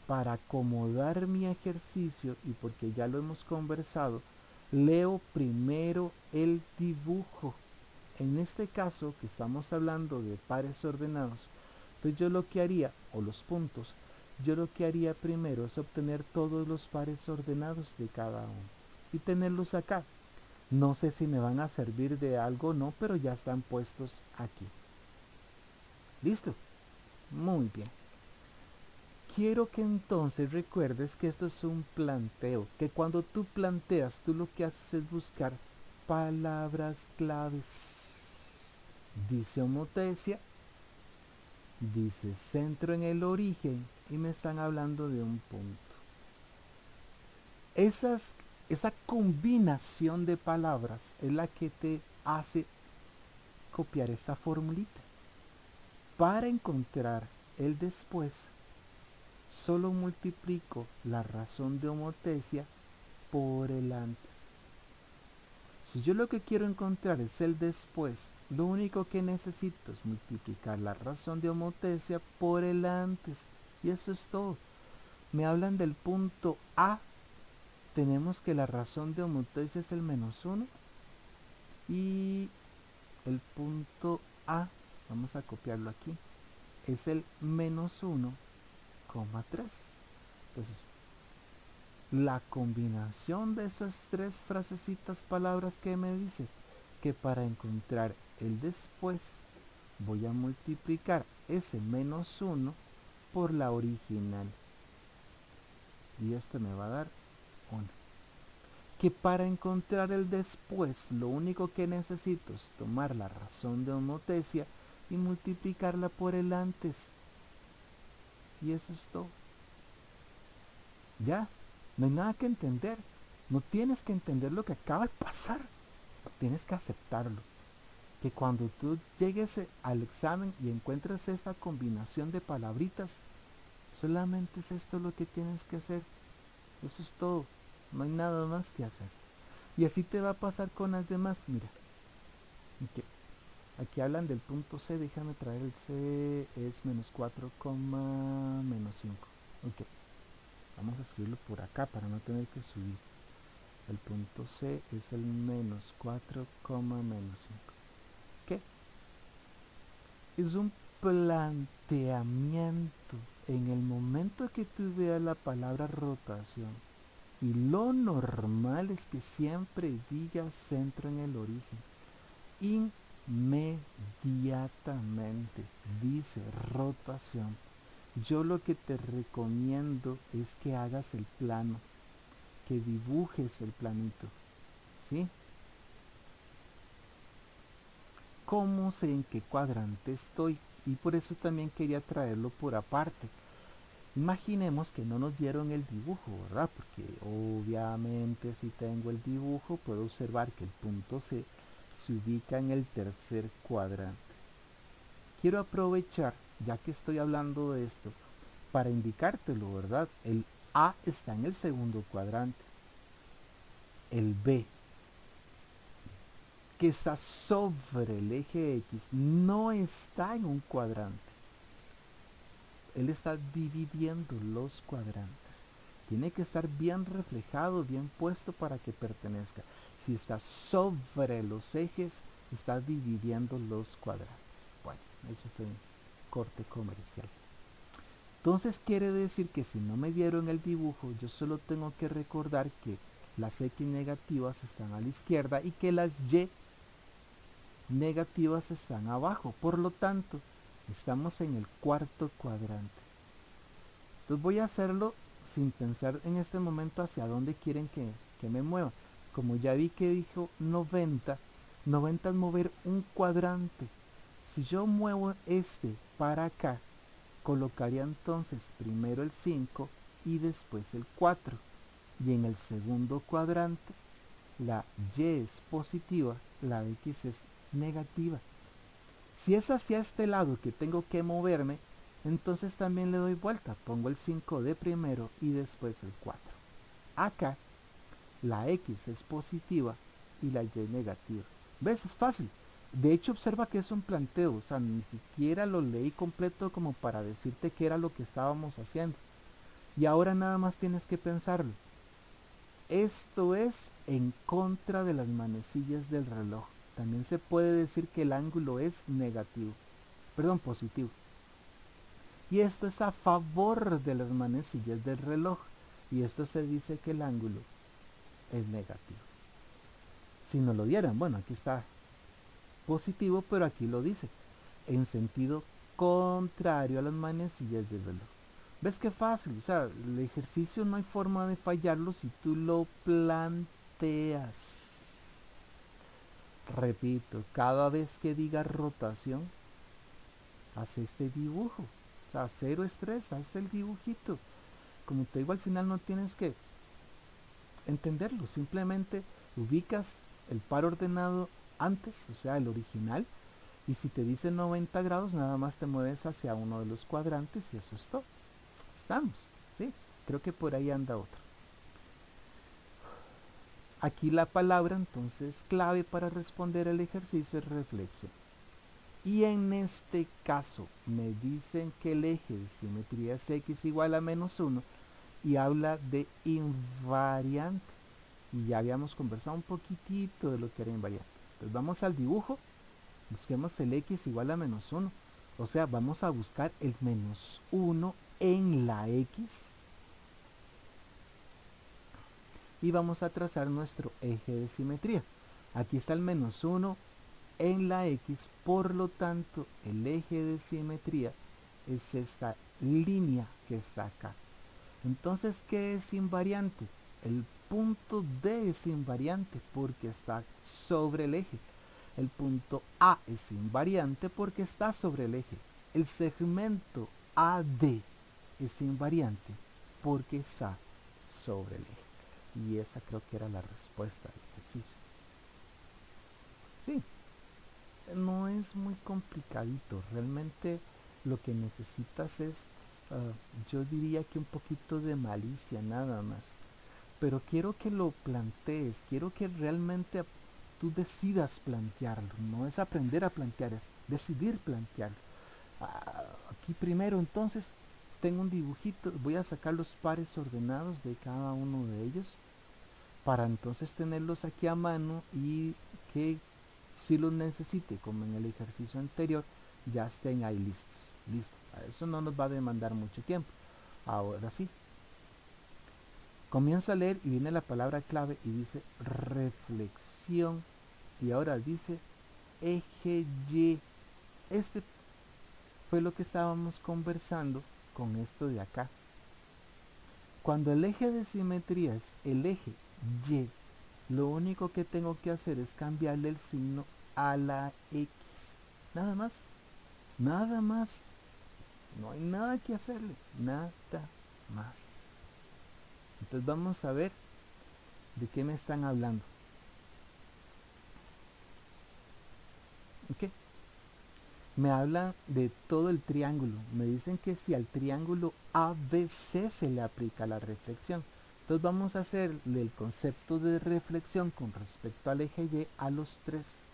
para acomodar mi ejercicio, y porque ya lo hemos conversado, leo primero el dibujo. En este caso que estamos hablando de pares ordenados, entonces yo lo que haría, o los puntos, yo lo que haría primero es obtener todos los pares ordenados de cada uno y tenerlos acá. No sé si me van a servir de algo o no, pero ya están puestos aquí. ¿Listo? Muy bien. Quiero que entonces recuerdes que esto es un planteo, que cuando tú planteas, tú lo que haces es buscar palabras claves. Dice homotesia, dice centro en el origen y me están hablando de un punto. Esa combinación de palabras es la que te hace copiar esta formulita. para encontrar el después, solo multiplico la razón de homotecia por el antes. Si yo lo que quiero encontrar es el después, lo único que necesito es multiplicar la razón de homotecia por el antes. Y eso es todo. Me hablan del punto A. Tenemos que la razón de homotecia es el -1. Y el punto A, vamos a copiarlo aquí, es el -1,3. Entonces, la combinación de esas tres frasecitas, palabras que me dice que para encontrar el después voy a multiplicar ese -1 por la original. Y esto me va a dar 1. Que para encontrar el después lo único que necesito es tomar la razón de homotecia y multiplicarla por el antes. Y eso es todo. Ya, no hay nada que entender. No tienes que entender lo que acaba de pasar. Tienes que aceptarlo. Que cuando tú llegues al examen y encuentres esta combinación de palabritas, solamente es esto lo que tienes que hacer. Eso es todo. No hay nada más que hacer. Y así te va a pasar con las demás. Mira. Okay. Aquí hablan del punto C. Déjame traer el C. Es -4, -5. Ok. Vamos a escribirlo por acá para no tener que subir. El punto C es el -4, -5. ¿Qué? Es un planteamiento. En el momento que tú veas la palabra rotación, y lo normal es que siempre digas centro en el origen, inmediatamente dice rotación. Yo lo que te recomiendo es que hagas el plano, que dibujes el planito, ¿sí? ¿Cómo sé en qué cuadrante estoy? Y por eso también quería traerlo por aparte. Imaginemos que no nos dieron el dibujo, ¿verdad? Porque obviamente si tengo el dibujo puedo observar que el punto C se ubica en el tercer cuadrante. Quiero aprovechar, ya que estoy hablando de esto, para indicártelo, ¿verdad? El A está en el segundo cuadrante. El B, que está sobre el eje X, no está en un cuadrante. Él está dividiendo los cuadrantes. Tiene que estar bien reflejado, bien puesto para que pertenezca. Si está sobre los ejes, está dividiendo los cuadrantes. Bueno, eso fue un corte comercial. Entonces quiere decir que si no me dieron el dibujo, yo solo tengo que recordar que las X negativas están a la izquierda y que las Y negativas están abajo. Por lo tanto, estamos en el cuarto cuadrante. Entonces voy a hacerlo sin pensar en este momento hacia dónde quieren que me mueva. Como ya vi que dijo 90, 90 es mover un cuadrante. Si yo muevo este para acá, colocaría entonces primero el 5 y después el 4. Y en el segundo cuadrante, la Y es positiva, la X es negativa. Si es hacia este lado que tengo que moverme, entonces también le doy vuelta, pongo el 5 de primero y después el 4. Acá la X es positiva y la Y negativa. ¿Ves? Es fácil. De hecho, observa que es un planteo, o sea, ni siquiera lo leí completo como para decirte qué era lo que estábamos haciendo. Y ahora nada más tienes que pensarlo. Esto es en contra de las manecillas del reloj. También se puede decir que el ángulo es negativo, perdón, positivo. Y esto es a favor de las manecillas del reloj. Y esto se dice que el ángulo es negativo. Si no lo dieran, bueno, aquí está positivo, pero aquí lo dice, en sentido contrario a las manecillas del reloj. ¿Ves qué fácil? O sea, el ejercicio no hay forma de fallarlo si tú lo planteas. Repito, cada vez que diga rotación, haz este dibujo. O sea, cero estrés, haz el dibujito. Como te digo, al final no tienes que entenderlo, simplemente ubicas el par ordenado antes, o sea, el original, Y si te dice 90 grados, nada más te mueves hacia uno de los cuadrantes y eso es todo. Estamos, ¿sí? Creo que por ahí anda otro. Aquí la palabra entonces clave para responder el ejercicio es reflexión. Y en este caso me dicen que el eje de simetría es x igual a -1 y habla de invariante. Y ya habíamos conversado un poquitito de lo que era invariante. Entonces vamos al dibujo, busquemos el x igual a -1. O sea, vamos a buscar el -1 en la x y vamos a trazar nuestro eje de simetría. Aquí está el -1 en la x, por lo tanto el eje de simetría es esta línea que está acá. Entonces, ¿qué es invariante? El punto D es invariante porque está sobre el eje. El punto A es invariante porque está sobre el eje. El segmento AD es invariante porque está sobre el eje. Y esa creo que era la respuesta del ejercicio. Sí, no es muy complicadito. Realmente lo que necesitas es, yo diría que un poquito de malicia nada más. Pero quiero que lo plantees, quiero que realmente tú decidas plantearlo. No es aprender a plantear, es decidir plantearlo. Aquí primero entonces tengo un dibujito, voy a sacar los pares ordenados de cada uno de ellos para entonces tenerlos aquí a mano y que si los necesite, como en el ejercicio anterior, ya estén ahí listos. Listo. Eso no nos va a demandar mucho tiempo. Ahora sí. Comienzo a leer y viene la palabra clave y dice reflexión. Y ahora dice eje Y. Este fue lo que estábamos conversando con esto de acá. Cuando el eje de simetría es el eje Y, lo único que tengo que hacer es cambiarle el signo a la X. Nada más. Nada más. No hay nada que hacerle. Nada más. Entonces vamos a ver de qué me están hablando. ¿Ok? Me hablan de todo el triángulo. Me dicen que si al triángulo ABC se le aplica la reflexión. Entonces vamos a hacerle el concepto de reflexión con respecto al eje Y a los tres.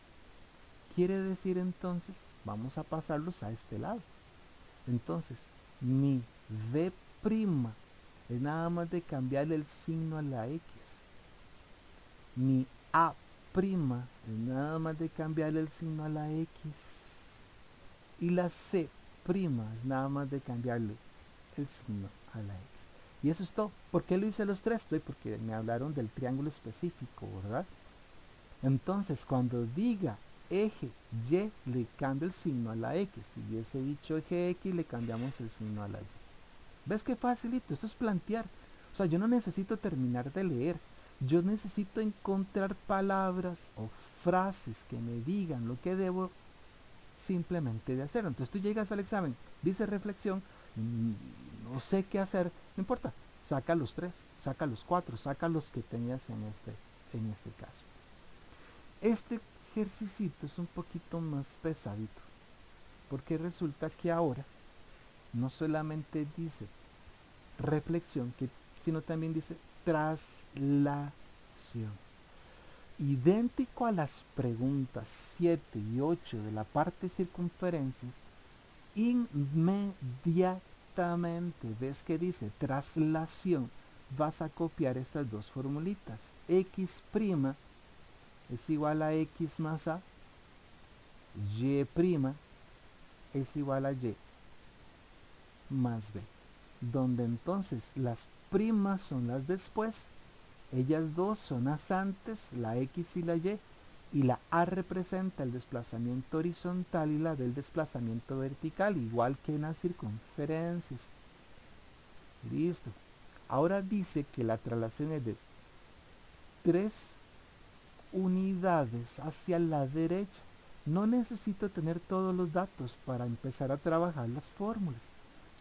Quiere decir entonces, vamos a pasarlos a este lado. Entonces, mi V' es nada más de cambiarle el signo a la X. Mi A' es nada más de cambiarle el signo a la X. Y la C' es nada más de cambiarle el signo a la X. Y eso es todo. ¿Por qué lo hice los tres? Pues porque me hablaron del triángulo específico, ¿verdad? Entonces, cuando diga eje Y, le cambio el signo a la X. Si hubiese dicho eje X, le cambiamos el signo a la Y. ¿Ves qué facilito? Esto es plantear. O sea, yo no necesito terminar de leer. Yo necesito encontrar palabras o frases que me digan lo que debo simplemente de hacer. Entonces tú llegas al examen, dice reflexión, no sé qué hacer, no importa, saca los tres, saca los cuatro, saca los que tenías en este caso. Este ejercicio es un poquito más pesadito, porque resulta que ahora no solamente dice reflexión, sino también dice traslación. Idéntico a las preguntas 7 y 8 de la parte circunferencias, inmediatamente ves que dice traslación, vas a copiar estas dos formulitas. X' es igual a X más A, Y' es igual a Y más B, donde entonces las primas son las después, ellas dos son las antes, la X y la A representa el desplazamiento horizontal y la B el desplazamiento vertical, igual que en las circunferencias. Listo. Ahora dice que la traslación es de 3 unidades hacia la derecha. No necesito tener todos los datos para empezar a trabajar las fórmulas.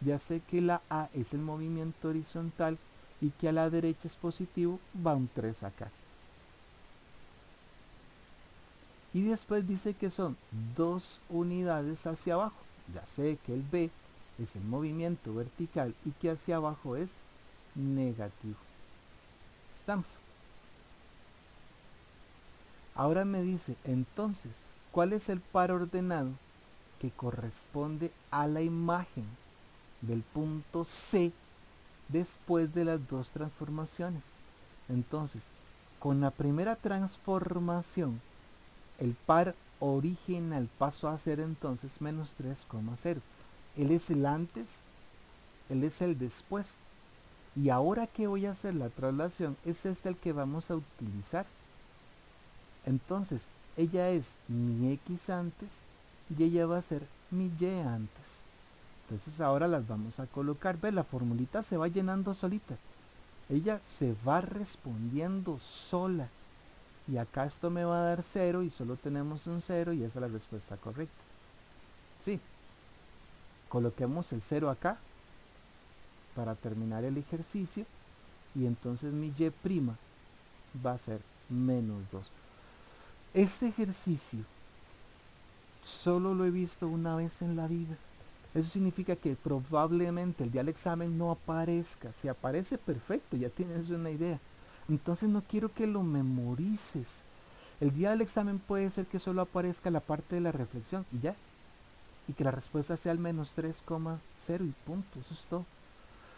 Ya sé que la A es el movimiento horizontal y que a la derecha es positivo, va un 3 acá. Y después dice que son 2 unidades hacia abajo. Ya sé que el B es el movimiento vertical y que hacia abajo es negativo. ¿Estamos? Ahora me dice, entonces, ¿cuál es el par ordenado que corresponde a la imagen del punto C después de las 2 transformaciones? Entonces, con la primera transformación, el par original pasó a ser entonces menos 3,0. Él es el antes, él es el después. Y ahora que voy a hacer la traslación, es este el que vamos a utilizar. Entonces, ella es mi X antes y ella va a ser mi Y antes. Entonces ahora las vamos a colocar. Ve, la formulita se va llenando solita. Ella se va respondiendo sola. Y acá esto me va a dar 0 y solo tenemos un 0 y esa es la respuesta correcta. Sí. Coloquemos el 0 acá para terminar el ejercicio y entonces mi Y' va a ser menos 2. Este ejercicio solo lo he visto una vez en la vida. Eso significa que probablemente el día del examen no aparezca. Si aparece, perfecto, ya tienes una idea. Entonces no quiero que lo memorices. El día del examen puede ser que solo aparezca la parte de la reflexión y ya. Y que la respuesta sea el menos 3,0 y punto. Eso es todo.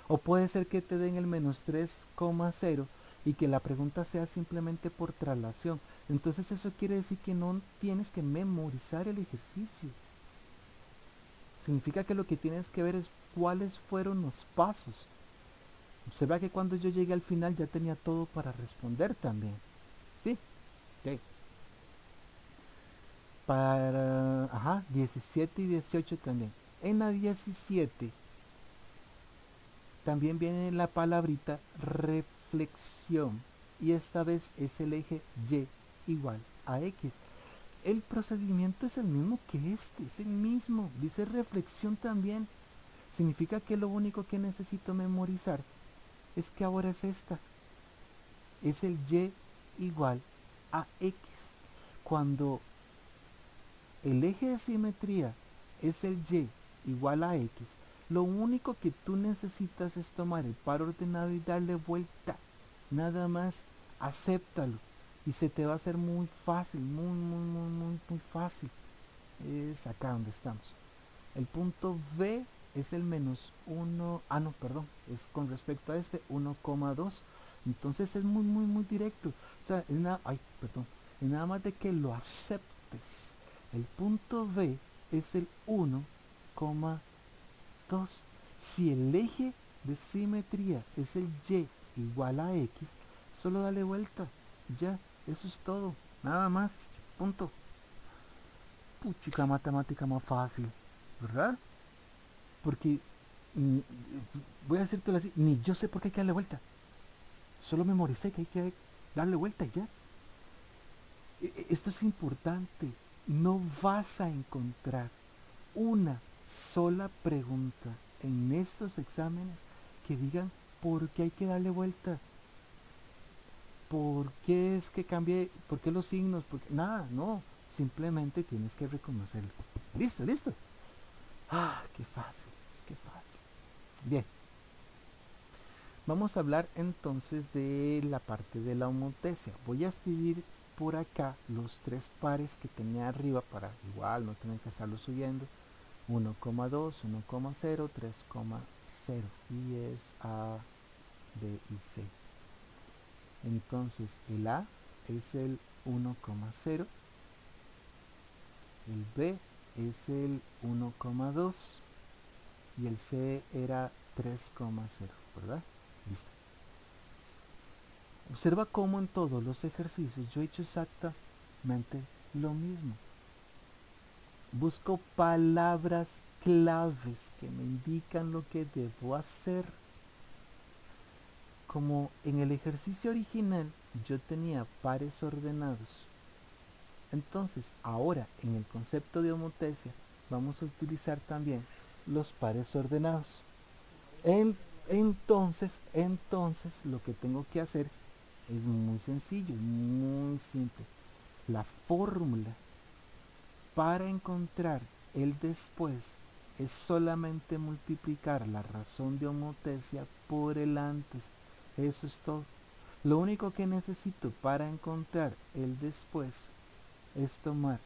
O puede ser que te den el menos 3,0 y que la pregunta sea simplemente por traslación. Entonces eso quiere decir que no tienes que memorizar el ejercicio. Significa que lo que tienes que ver es cuáles fueron los pasos. Observa que cuando yo llegué al final ya tenía todo para responder también. ¿Sí? Ok. Para 17 y 18 también. En la 17 también viene la palabrita reflexión. Y esta vez es el eje Y igual a X. El procedimiento es el mismo que este, es el mismo. Dice reflexión también. Significa que lo único que necesito memorizar es que ahora es esta. Es el Y igual a X. Cuando el eje de simetría es el Y igual a X, lo único que tú necesitas es tomar el par ordenado y darle vuelta. Nada más, acéptalo. Y se te va a hacer muy fácil, muy fácil. Es acá donde estamos. El punto B es el menos 1, no, perdón, es con respecto a este 1,2. Entonces es muy directo. O sea, es nada más de que lo aceptes. El punto B es el 1,2. Si el eje de simetría es el Y igual a X, solo dale vuelta. Ya, eso es todo. Nada más. Punto. Puchica matemática más fácil, ¿verdad? Porque mm, voy a decírtelo así, ni yo sé por qué hay que darle vuelta. Solo memoricé que hay que darle vuelta y ya. Esto es importante. No vas a encontrar una sola pregunta en estos exámenes que digan por qué hay que darle vuelta. ¿Por qué es que cambie? ¿Por qué los signos? Nada, no. Simplemente tienes que reconocerlo. Listo, listo. Qué fácil, qué fácil. Bien. Vamos a hablar entonces de la parte de la homotesia. Voy a escribir por acá los 3 pares que tenía arriba para igual no tener que estarlo subiendo. 1,2, 1,0, 3,0 y es A, B y C. Entonces el A es el 1,0, el B es el 1,2 y el C era 3,0, ¿verdad? Listo. Observa cómo en todos los ejercicios yo he hecho exactamente lo mismo. Busco palabras claves que me indican lo que debo hacer. Como en el ejercicio original yo tenía pares ordenados, entonces ahora en el concepto de homotesia vamos a utilizar también los pares ordenados. Entonces lo que tengo que hacer es muy sencillo, muy simple. La fórmula para encontrar el después es solamente multiplicar la razón de homotecia por el antes. Eso es todo. Lo único que necesito para encontrar el después es tomar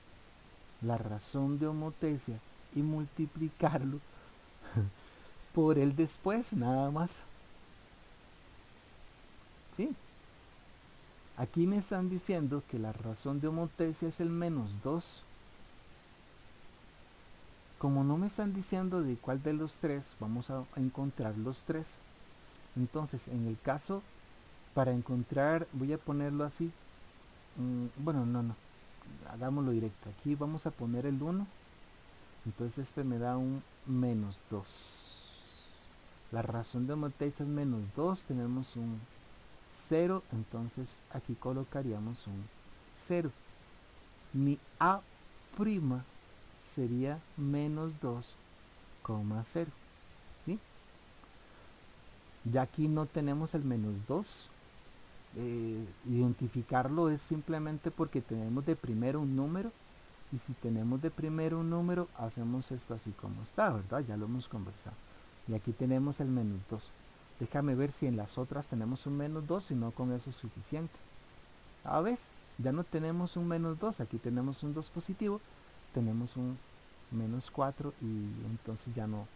la razón de homotecia y multiplicarlo por el después, nada más. ¿Sí? Aquí me están diciendo que la razón de homotecia es el -2. Como no me están diciendo de cuál de los tres, vamos a encontrar los tres. Entonces, en el caso, para encontrar, voy a ponerlo así. Bueno, no. Hagámoslo directo. Aquí vamos a poner el 1. Entonces este me da un -2. La razón de homotecia es -2. Tenemos un 0. Entonces aquí colocaríamos un 0. Mi A' sería -2,0. ¿Sí? Ya aquí no tenemos el -2. Identificarlo es simplemente porque tenemos de primero un número, y si tenemos de primero un número hacemos esto así como está, ¿verdad? Ya lo hemos conversado. Y aquí tenemos el -2. Déjame ver si en las otras tenemos un -2, y no con eso es suficiente. A ver, ya no tenemos un -2, aquí tenemos un 2 positivo, tenemos un -4, y entonces ya no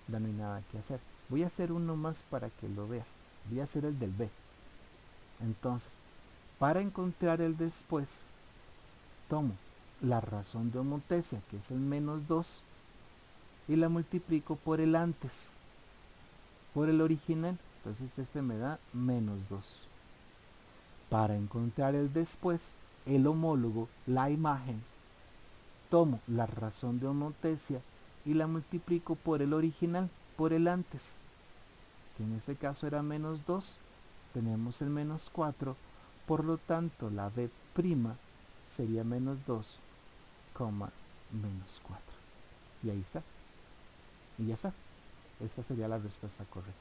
hay nada que hacer. Voy a hacer uno más para que lo veas. Voy a hacer el del B. Entonces, para encontrar el después, tomo la razón de homotecia, que es el -2, y la multiplico por el antes, por el original. Entonces este me da -2. Para encontrar el después, el homólogo, la imagen, tomo la razón de homotecia y la multiplico por el original, por el antes, que en este caso era -2. Tenemos el -4, por lo tanto la B' sería -2, -4. Y ahí está. Y ya está. Esta sería la respuesta correcta.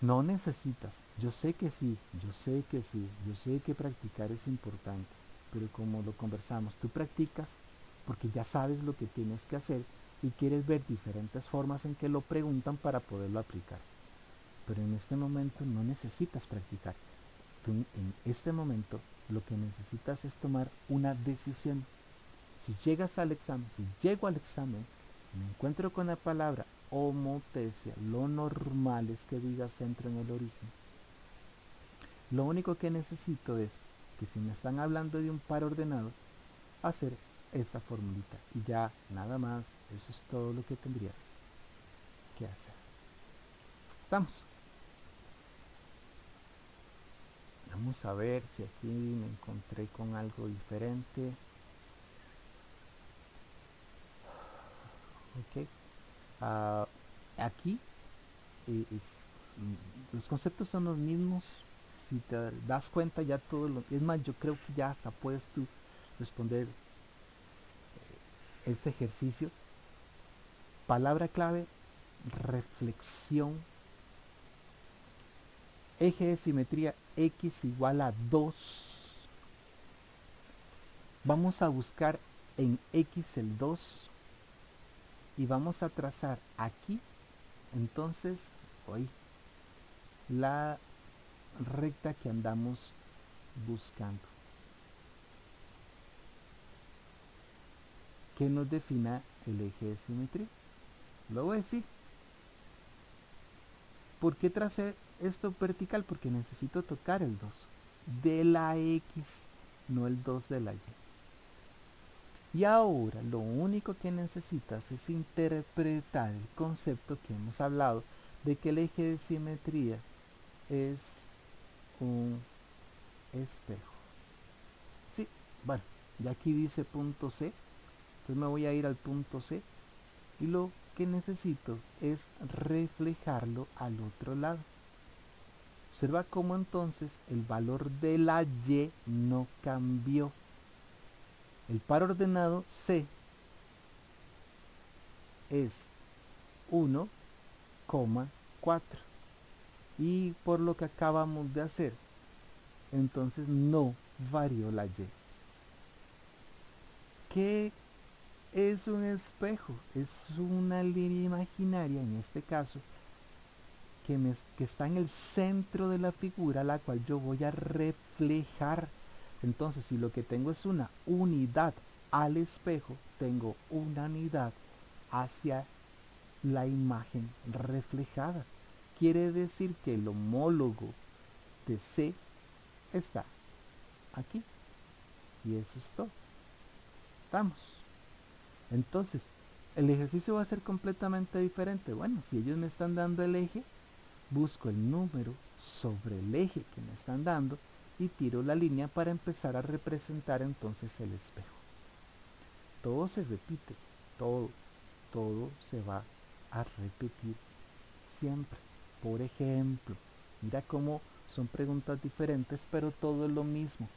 No necesitas, yo sé que sí, yo sé que practicar es importante, pero como lo conversamos, tú practicas porque ya sabes lo que tienes que hacer y quieres ver diferentes formas en que lo preguntan para poderlo aplicar. Pero en este momento no necesitas practicar. Tú en este momento lo que necesitas es tomar una decisión. Si llegas al examen, si llego al examen, me encuentro con la palabra homotecia, lo normal es que diga centro en el origen. Lo único que necesito es que si me están hablando de un par ordenado, hacer esta formulita y ya nada más. Eso es todo lo que tendrías que hacer. ¿Estamos? Vamos a ver si aquí me encontré con algo diferente. Ok. Aquí los conceptos son los mismos. Si te das cuenta, ya todo lo es más, yo creo que ya hasta puedes tú responder este ejercicio. Palabra clave: reflexión. Eje de simetría x igual a 2. Vamos a buscar en x el 2 y vamos a trazar aquí entonces hoy la recta que andamos buscando, que nos defina el eje de simetría. Lo voy a decir. ¿Por qué tracé esto vertical? Porque necesito tocar el 2 de la x, no el 2 de la y. Y ahora lo único que necesitas es interpretar el concepto que hemos hablado de que el eje de simetría es un espejo. Sí, bueno, ya aquí dice punto C, entonces me voy a ir al punto C y lo que necesito es reflejarlo al otro lado. Observa cómo entonces el valor de la y no cambió. El par ordenado C es 1,4 y por lo que acabamos de hacer, entonces no varió la y. ¿Qué es un espejo? Es una línea imaginaria, en este caso, que está en el centro de la figura, la cual yo voy a reflejar. Entonces, si lo que tengo es una unidad al espejo, tengo una unidad hacia la imagen reflejada. Quiere decir que el homólogo de C está aquí. Y eso es todo. Estamos. Entonces, el ejercicio va a ser completamente diferente. Bueno, si ellos me están dando el eje, busco el número sobre el eje que me están dando y tiro la línea para empezar a representar entonces el espejo. Todo se repite, todo se va a repetir siempre. Por ejemplo, mira cómo son preguntas diferentes, pero todo es lo mismo.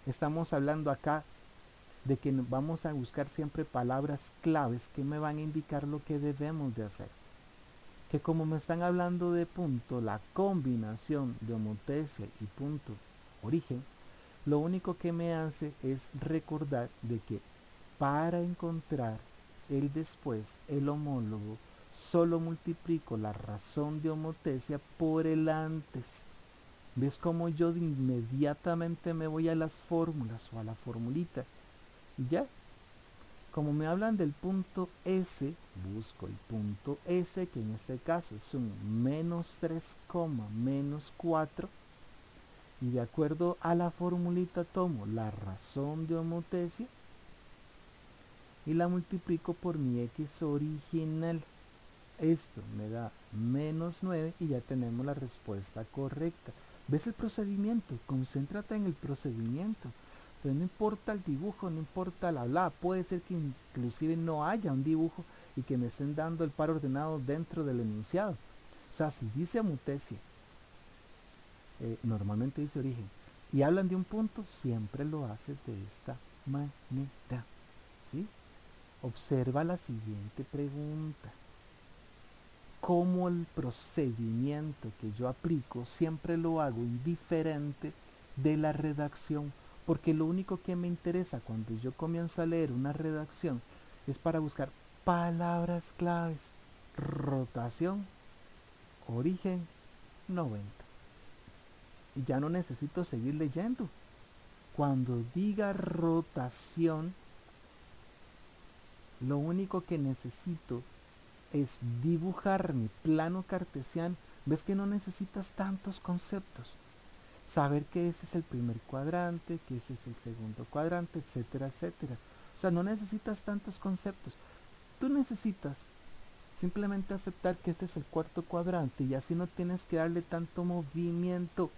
Estamos hablando acá de que vamos a buscar siempre palabras claves que me van a indicar lo que debemos de hacer. Que como me están hablando de punto, la combinación de homotesia y punto origen, lo único que me hace es recordar de que para encontrar el después, el homólogo, solo multiplico la razón de homotesia por el antes. ¿Ves cómo yo inmediatamente me voy a las fórmulas o a la formulita? Y ya, como me hablan del punto S, busco el punto S, que en este caso es un menos 3, menos 4, y de acuerdo a la formulita tomo la razón de homotesia y la multiplico por mi X original. Esto me da menos 9 y ya tenemos la respuesta correcta. ¿Ves el procedimiento? Concéntrate en el procedimiento. Entonces no importa el dibujo, no importa la bla, puede ser que inclusive no haya un dibujo y que me estén dando el par ordenado dentro del enunciado. O sea, si dice amutesia, normalmente dice origen, y hablan de un punto, siempre lo hace de esta manera. ¿Sí? Observa la siguiente pregunta. Cómo el procedimiento que yo aplico siempre lo hago indiferente de la redacción, porque lo único que me interesa cuando yo comienzo a leer una redacción es para buscar palabras claves, rotación, origen, 90. Y ya no necesito seguir leyendo. Cuando diga rotación, lo único que necesito es dibujar mi plano cartesiano. Ves que no necesitas tantos conceptos. Saber que este es el primer cuadrante, que este es el segundo cuadrante, etcétera, etcétera. O sea, no necesitas tantos conceptos. Tú necesitas simplemente aceptar que este es el cuarto cuadrante y así no tienes que darle tanto movimiento.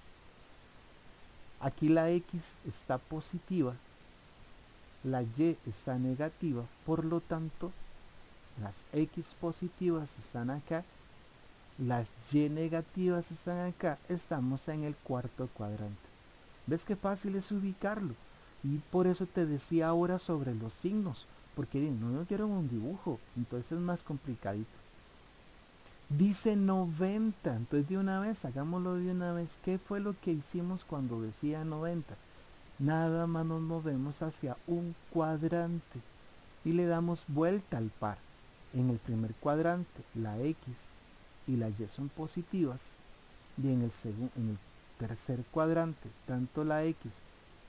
Aquí la X está positiva, la Y está negativa, por lo tanto las X positivas están acá, las Y negativas están acá, estamos en el cuarto cuadrante. ¿Ves qué fácil es ubicarlo? Y por eso te decía ahora sobre los signos, porque no nos dieron un dibujo, entonces es más complicadito. Dice 90, entonces de una vez, hagámoslo de una vez. ¿Qué fue lo que hicimos cuando decía 90? Nada más nos movemos hacia un cuadrante y le damos vuelta al par. En el primer cuadrante la X y la Y son positivas y en el tercer cuadrante tanto la X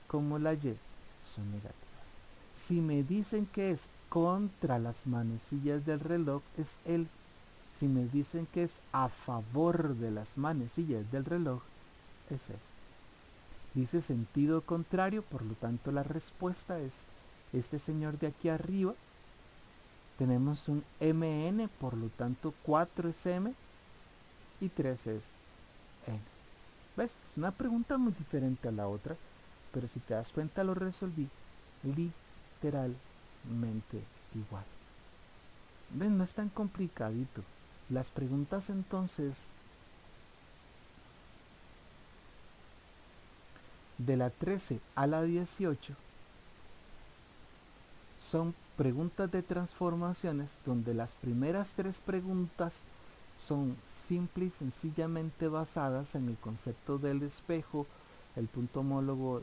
como la Y son negativas. Si me dicen que es contra las manecillas del reloj, es el. Si me dicen que es a favor de las manecillas del reloj, es el. Dice sentido contrario, por lo tanto la respuesta es este señor de aquí arriba. Tenemos un MN, por lo tanto 4 es M y 3 es N. ¿Ves? Es una pregunta muy diferente a la otra, pero si te das cuenta lo resolví literalmente igual. ¿Ves? No es tan complicadito. Las preguntas entonces de la 13 a la 18 son preguntas de transformaciones donde las primeras 3 preguntas son simple y sencillamente basadas en el concepto del espejo, el punto homólogo,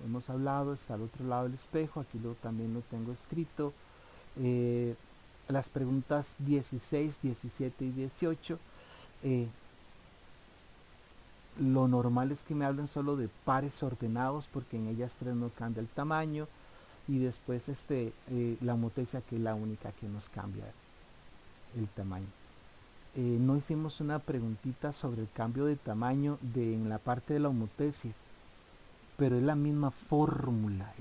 hemos hablado, está al otro lado del espejo, aquí también lo tengo escrito. Las preguntas 16, 17 y 18, lo normal es que me hablen solo de pares ordenados porque en ellas tres no cambia el tamaño, y después la homotesia, que es la única que nos cambia el tamaño. No hicimos una preguntita sobre el cambio de tamaño en la parte de la homotesia, pero es la misma fórmula,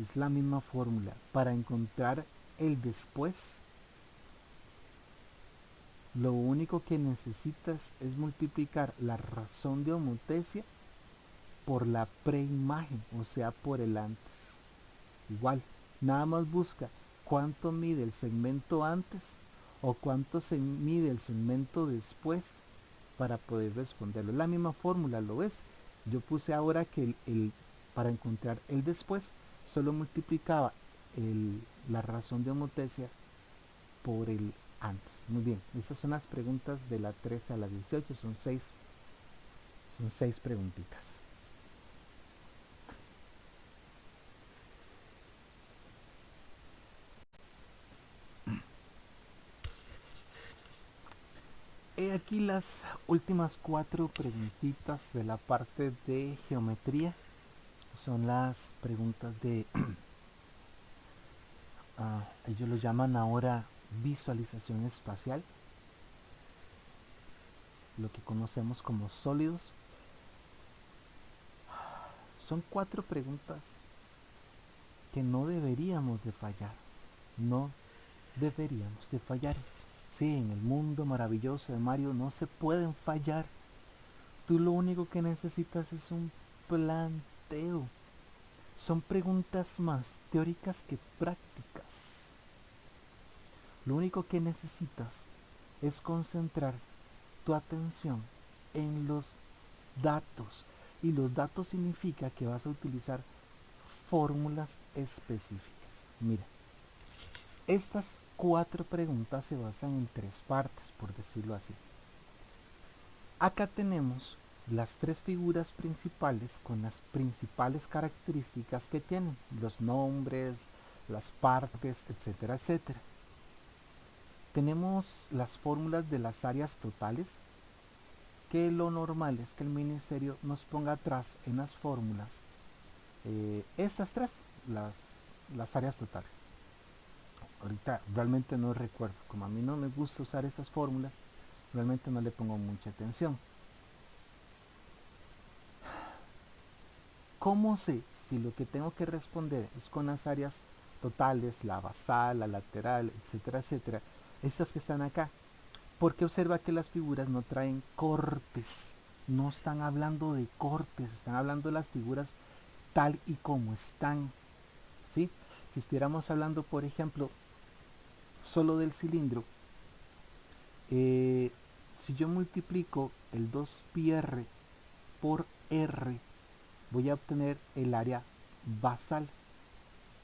para encontrar el después. Lo único que necesitas es multiplicar la razón de homotesia por la preimagen, o sea, por el antes. Igual, nada más busca cuánto mide el segmento antes o cuánto se mide el segmento después para poder responderlo. La misma fórmula, ¿lo ves? Yo puse ahora que para encontrar el después solo multiplicaba la razón de homotesia por el antes. Muy bien, estas son las preguntas de la 13 a la 18, son seis preguntitas. He aquí las últimas 4 preguntitas de la parte de geometría. Son las preguntas de, ellos lo llaman ahora visualización espacial, lo que conocemos como sólidos. Son 4 preguntas que no deberíamos de fallar. No deberíamos de fallar. Sí, en el mundo maravilloso de Mario no se pueden fallar. Tú lo único que necesitas es un planteo. Son preguntas más teóricas que prácticas. Lo único que necesitas es concentrar tu atención en los datos. Y los datos significa que vas a utilizar fórmulas específicas. Mira, estas 4 preguntas se basan en 3 partes, por decirlo así. Acá tenemos las 3 figuras principales con las principales características que tienen, los nombres, las partes, etcétera, etcétera. Tenemos las fórmulas de las áreas totales, que lo normal es que el ministerio nos ponga atrás en las fórmulas estas 3, las áreas totales. Ahorita realmente no recuerdo, como a mí no me gusta usar esas fórmulas, realmente no le pongo mucha atención. ¿Cómo sé si lo que tengo que responder es con las áreas totales, la basal, la lateral, etcétera, etcétera? Estas que están acá. Porque observa que las figuras no traen cortes. No están hablando de cortes, están hablando de las figuras tal y como están. ¿Sí? Si estuviéramos hablando, por ejemplo, solo del cilindro, si yo multiplico el 2πr por r, voy a obtener el área basal.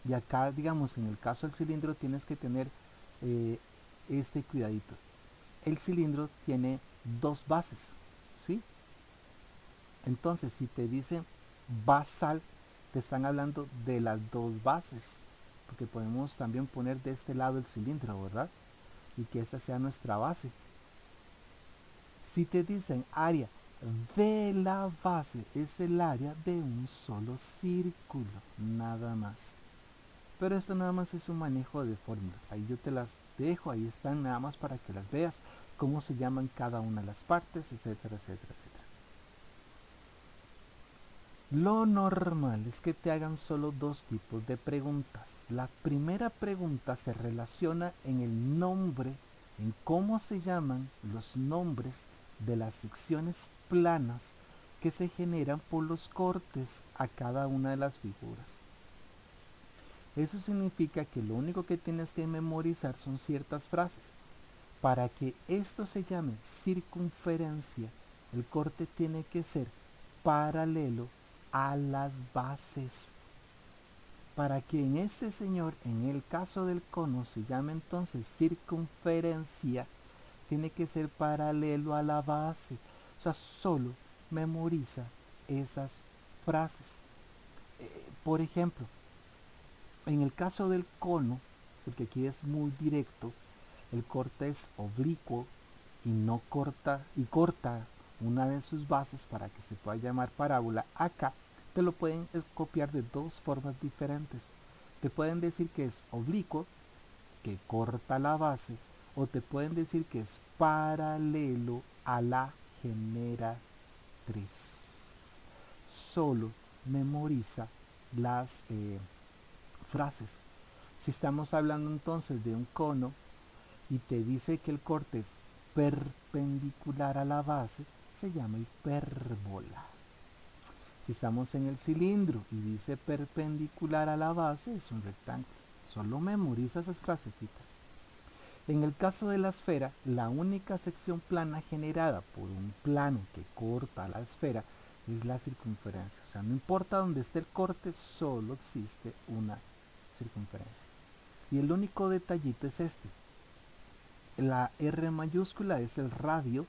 Y acá, digamos, en el caso del cilindro tienes que tener este cuidadito. El cilindro tiene 2 bases, ¿sí? Entonces, si te dicen basal, te están hablando de las 2 bases, porque podemos también poner de este lado el cilindro, ¿verdad? Y que esta sea nuestra base. Si te dicen área de la base, es el área de un solo círculo, nada más. Pero esto nada más es un manejo de fórmulas. Ahí yo te las dejo, ahí están nada más para que las veas, cómo se llaman cada una de las partes, etcétera, etcétera, etcétera. Lo normal es que te hagan solo 2 tipos de preguntas. La primera pregunta se relaciona en el nombre, en cómo se llaman los nombres de las secciones planas que se generan por los cortes a cada una de las figuras. Eso significa que lo único que tienes que memorizar son ciertas frases. Para que esto se llame circunferencia, el corte tiene que ser paralelo a las bases. Para que en este señor, en el caso del cono, se llame entonces circunferencia, tiene que ser paralelo a la base. O sea, solo memoriza esas frases. Por ejemplo, en el caso del cono, porque aquí es muy directo, el corte es oblicuo y no corta y corta una de sus bases para que se pueda llamar parábola. Acá te lo pueden copiar de dos formas diferentes. Te pueden decir que es oblicuo, que corta la base, o te pueden decir que es paralelo a la generatriz. Solo memoriza las frases. Si estamos hablando entonces de un cono y te dice que el corte es perpendicular a la base, se llama hipérbola. Si estamos en el cilindro y dice perpendicular a la base, es un rectángulo. Solo memoriza esas frasecitas. En el caso de la esfera, la única sección plana generada por un plano que corta la esfera es la circunferencia. O sea, no importa dónde esté el corte, solo existe una circunferencia. Y el único detallito es este. La R mayúscula es el radio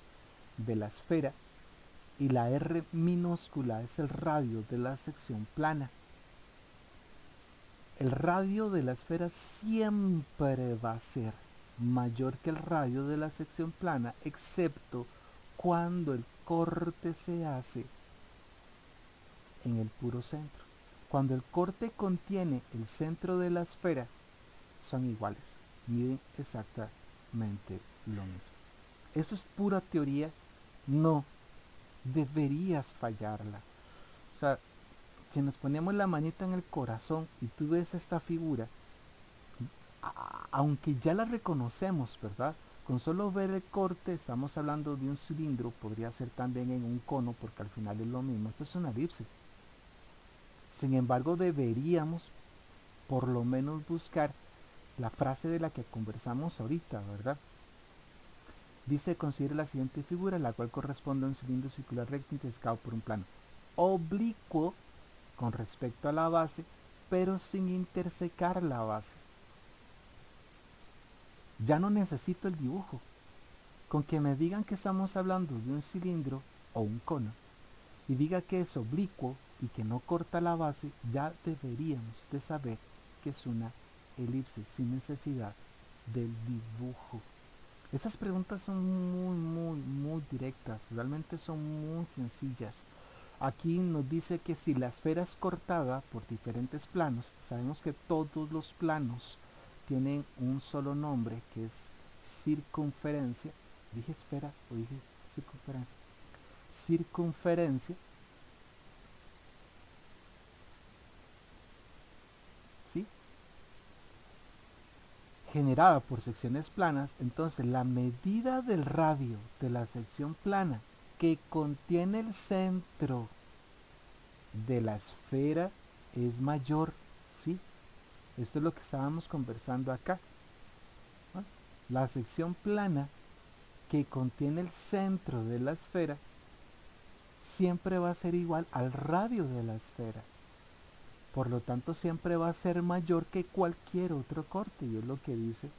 de la esfera y la R minúscula es el radio de la sección plana. El radio de la esfera siempre va a ser mayor que el radio de la sección plana, excepto cuando el corte se hace en el puro centro. Cuando el corte contiene el centro de la esfera, son iguales, miden exactamente lo mismo. Eso es pura teoría, no deberías fallarla. O sea, si nos ponemos la manita en el corazón y tú ves esta figura, aunque ya la reconocemos, ¿verdad? Con solo ver el corte, estamos hablando de un cilindro, podría ser también en un cono, porque al final es lo mismo. Esto es una elipse. Sin embargo, deberíamos por lo menos buscar la frase de la que conversamos ahorita, ¿verdad? Dice, considere la siguiente figura, la cual corresponde a un cilindro circular recto intersecado por un plano oblicuo con respecto a la base, pero sin intersecar la base. Ya no necesito el dibujo. Con que me digan que estamos hablando de un cilindro o un cono y diga que es oblicuo y que no corta la base, ya deberíamos de saber que es una elipse sin necesidad del dibujo. Esas preguntas son muy directas, realmente son muy sencillas. Aquí nos dice que si la esfera es cortada por diferentes planos, sabemos que todos los planos tienen un solo nombre, que es circunferencia. ¿Dije esfera o dije circunferencia? Circunferencia, ¿sí? Generada por secciones planas, entonces la medida del radio de la sección plana que contiene el centro de la esfera es mayor, ¿sí? Esto es lo que estábamos conversando acá, ¿no? La sección plana que contiene el centro de la esfera siempre va a ser igual al radio de la esfera. Por lo tanto, siempre va a ser mayor que cualquier otro corte, y es lo que dice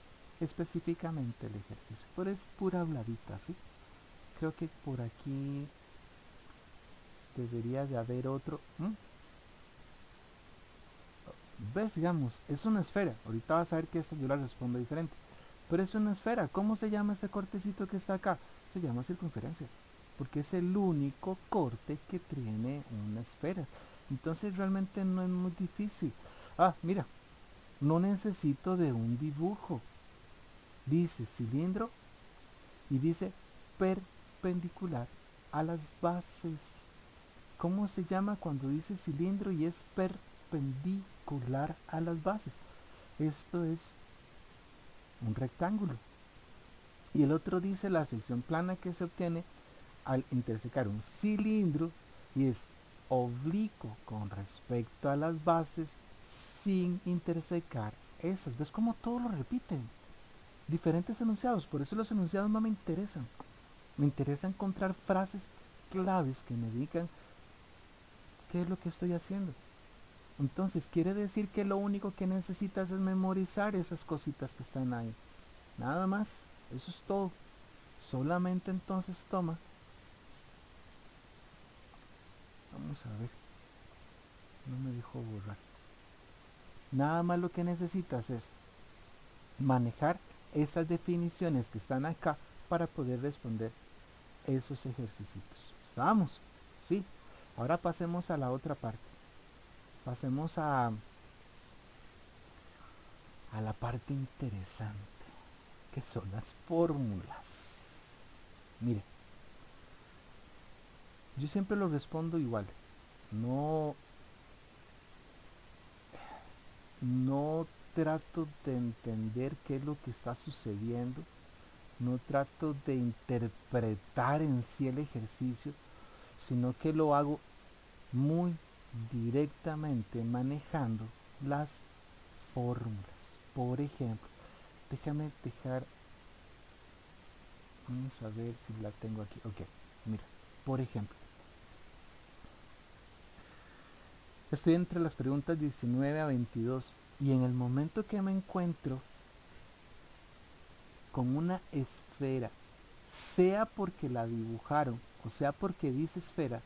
específicamente el ejercicio. Pero es pura habladita, ¿sí? Creo que por aquí debería de haber otro. ¿Ves? Digamos, es una esfera. Ahorita vas a ver que esta yo la respondo diferente. Pero es una esfera. ¿Cómo se llama este cortecito que está acá? Se llama circunferencia. Porque es el único corte que tiene una esfera. Entonces realmente no es muy difícil. Ah, mira, no necesito de un dibujo. Dice cilindro y dice perpendicular a las bases. ¿Cómo se llama cuando dice cilindro y es perpendicular a las bases? Esto es un rectángulo. Y el otro dice la sección plana que se obtiene al intersecar un cilindro y es oblicuo con respecto a las bases sin intersecar estas. ¿Ves cómo todo lo repiten? Diferentes enunciados, por eso los enunciados no me interesan. Me interesa encontrar frases claves que me digan qué es lo que estoy haciendo. Entonces quiere decir que lo único que necesitas es memorizar esas cositas que están ahí. Nada más, eso es todo. Solamente entonces toma. Vamos a ver. No me dejó borrar. Nada más lo que necesitas es manejar esas definiciones que están acá para poder responder esos ejercicios. ¿Estamos? Sí. Ahora pasemos a la otra parte. Pasemos a la parte interesante, que son las fórmulas. Mire, yo siempre lo respondo igual. No, no trato de entender qué es lo que está sucediendo. No trato de interpretar en sí el ejercicio, sino que lo hago muy directamente manejando las fórmulas. Por ejemplo, déjame dejar, vamos a ver si la tengo aquí. Ok, mira, por ejemplo, estoy entre las preguntas 19 a 22 y en el momento que me encuentro con una esfera, sea porque la dibujaron o sea porque dice esfera,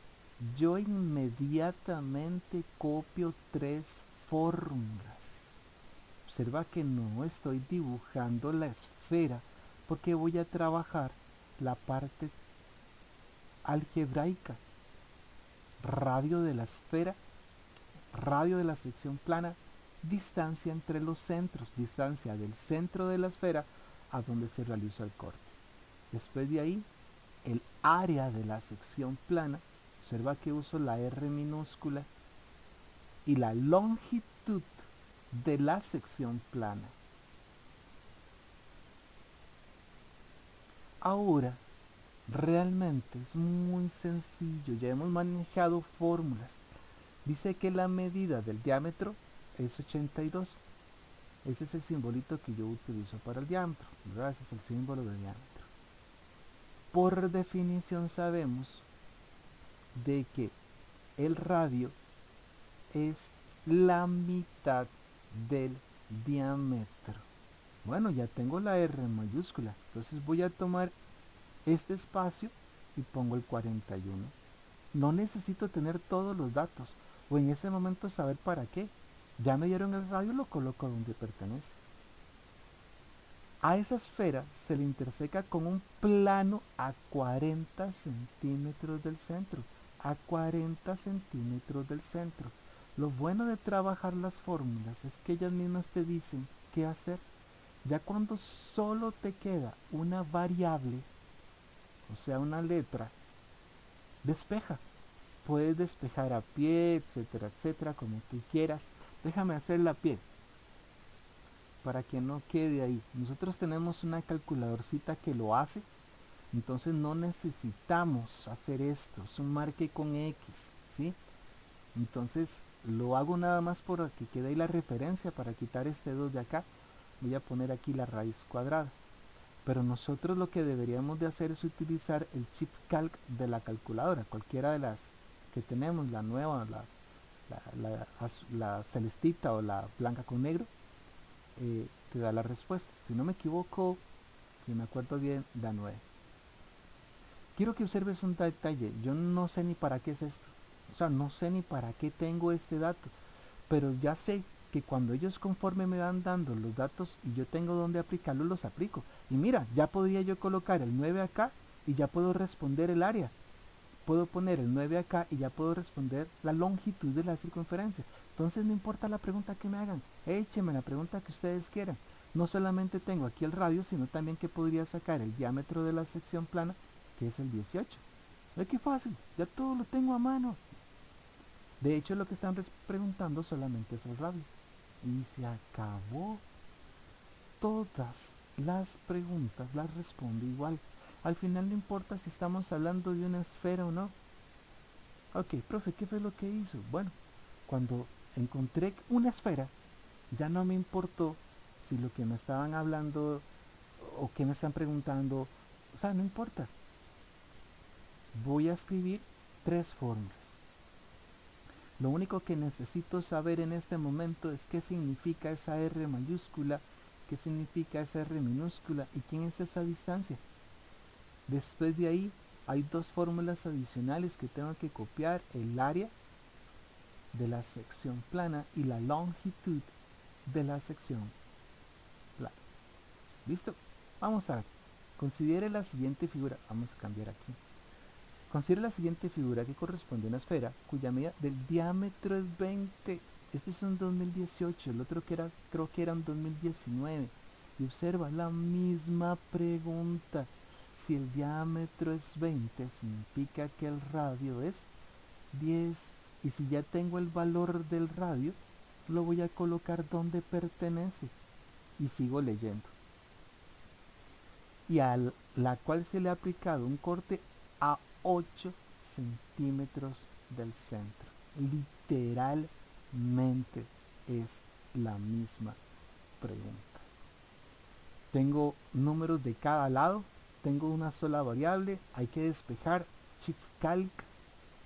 yo inmediatamente copio tres fórmulas. Observa que no estoy dibujando la esfera porque voy a trabajar la parte algebraica. Radio de la esfera, radio de la sección plana, distancia entre los centros, distancia del centro de la esfera a donde se realizó el corte. Después de ahí, el área de la sección plana, observa que uso la R minúscula, y la longitud de la sección plana. Ahora, realmente es muy sencillo, ya hemos manejado fórmulas. Dice que la medida del diámetro es 82. Ese es el simbolito que yo utilizo para el diámetro, ¿verdad? Ese es el símbolo de diámetro. Por definición sabemos de que el radio es la mitad del diámetro. Bueno, ya tengo la R mayúscula, entonces voy a tomar este espacio y pongo el 41. No necesito tener todos los datos o en este momento saber para qué. Ya me dieron el radio, lo coloco donde pertenece. A esa esfera se le interseca con un plano a 40 centímetros del centro. A 40 centímetros del centro. Lo bueno de trabajar las fórmulas es que ellas mismas te dicen qué hacer. Ya cuando solo te queda una variable, o sea, una letra, despeja. Puedes despejar a pie, etcétera, etcétera, como tú quieras. Déjame hacerla a pie para que no quede ahí. Nosotros tenemos una calculadorcita que lo hace, entonces no necesitamos hacer esto. Es un marque con X, ¿sí? Entonces lo hago nada más para que quede ahí la referencia. Para quitar este 2 de acá, voy a poner aquí la raíz cuadrada. Pero nosotros lo que deberíamos de hacer es utilizar el chip calc de la calculadora, cualquiera de las que tenemos, la nueva, la celestita o la blanca con negro, te da la respuesta. Si no me equivoco, si me acuerdo bien, da 9. Quiero que observes un detalle. Yo no sé ni para qué es esto. O sea, no sé ni para qué tengo este dato. Pero ya sé que cuando ellos conforme me van dando los datos y yo tengo donde aplicarlos, los aplico. Y mira, ya podría yo colocar el 9 acá y ya puedo responder el área. Puedo poner el 9 acá y ya puedo responder la longitud de la circunferencia. Entonces no importa la pregunta que me hagan, échenme la pregunta que ustedes quieran. No solamente tengo aquí el radio, sino también que podría sacar el diámetro de la sección plana, que es el 18. ¿Ve qué fácil? Ya todo lo tengo a mano. De hecho, lo que están preguntando solamente es el radio. Y se acabó. Todas las preguntas las responde igual. Al final no importa si estamos hablando de una esfera o no. Ok, profe, ¿qué fue lo que hizo? Bueno, cuando encontré una esfera, ya no me importó si lo que me estaban hablando o qué me están preguntando. O sea, no importa. Voy a escribir tres fórmulas. Lo único que necesito saber en este momento es qué significa esa R mayúscula, qué significa esa R minúscula y quién es esa distancia. Después de ahí hay dos fórmulas adicionales que tengo que copiar, el área de la sección plana y la longitud de la sección plana. ¿Listo? Vamos a ver. Considere la siguiente figura. Vamos a cambiar aquí. Considere la siguiente figura que corresponde a una esfera cuya medida del diámetro es 20. Este es un 2018, el otro creo que era un 2019. Y observa la misma pregunta. Si el diámetro es 20, significa que el radio es 10. Y si ya tengo el valor del radio, lo voy a colocar donde pertenece. Y sigo leyendo. Y a la cual se le ha aplicado un corte a 8 centímetros del centro. Literalmente es la misma pregunta. Tengo números de cada lado, tengo una sola variable, hay que despejar, shift calc,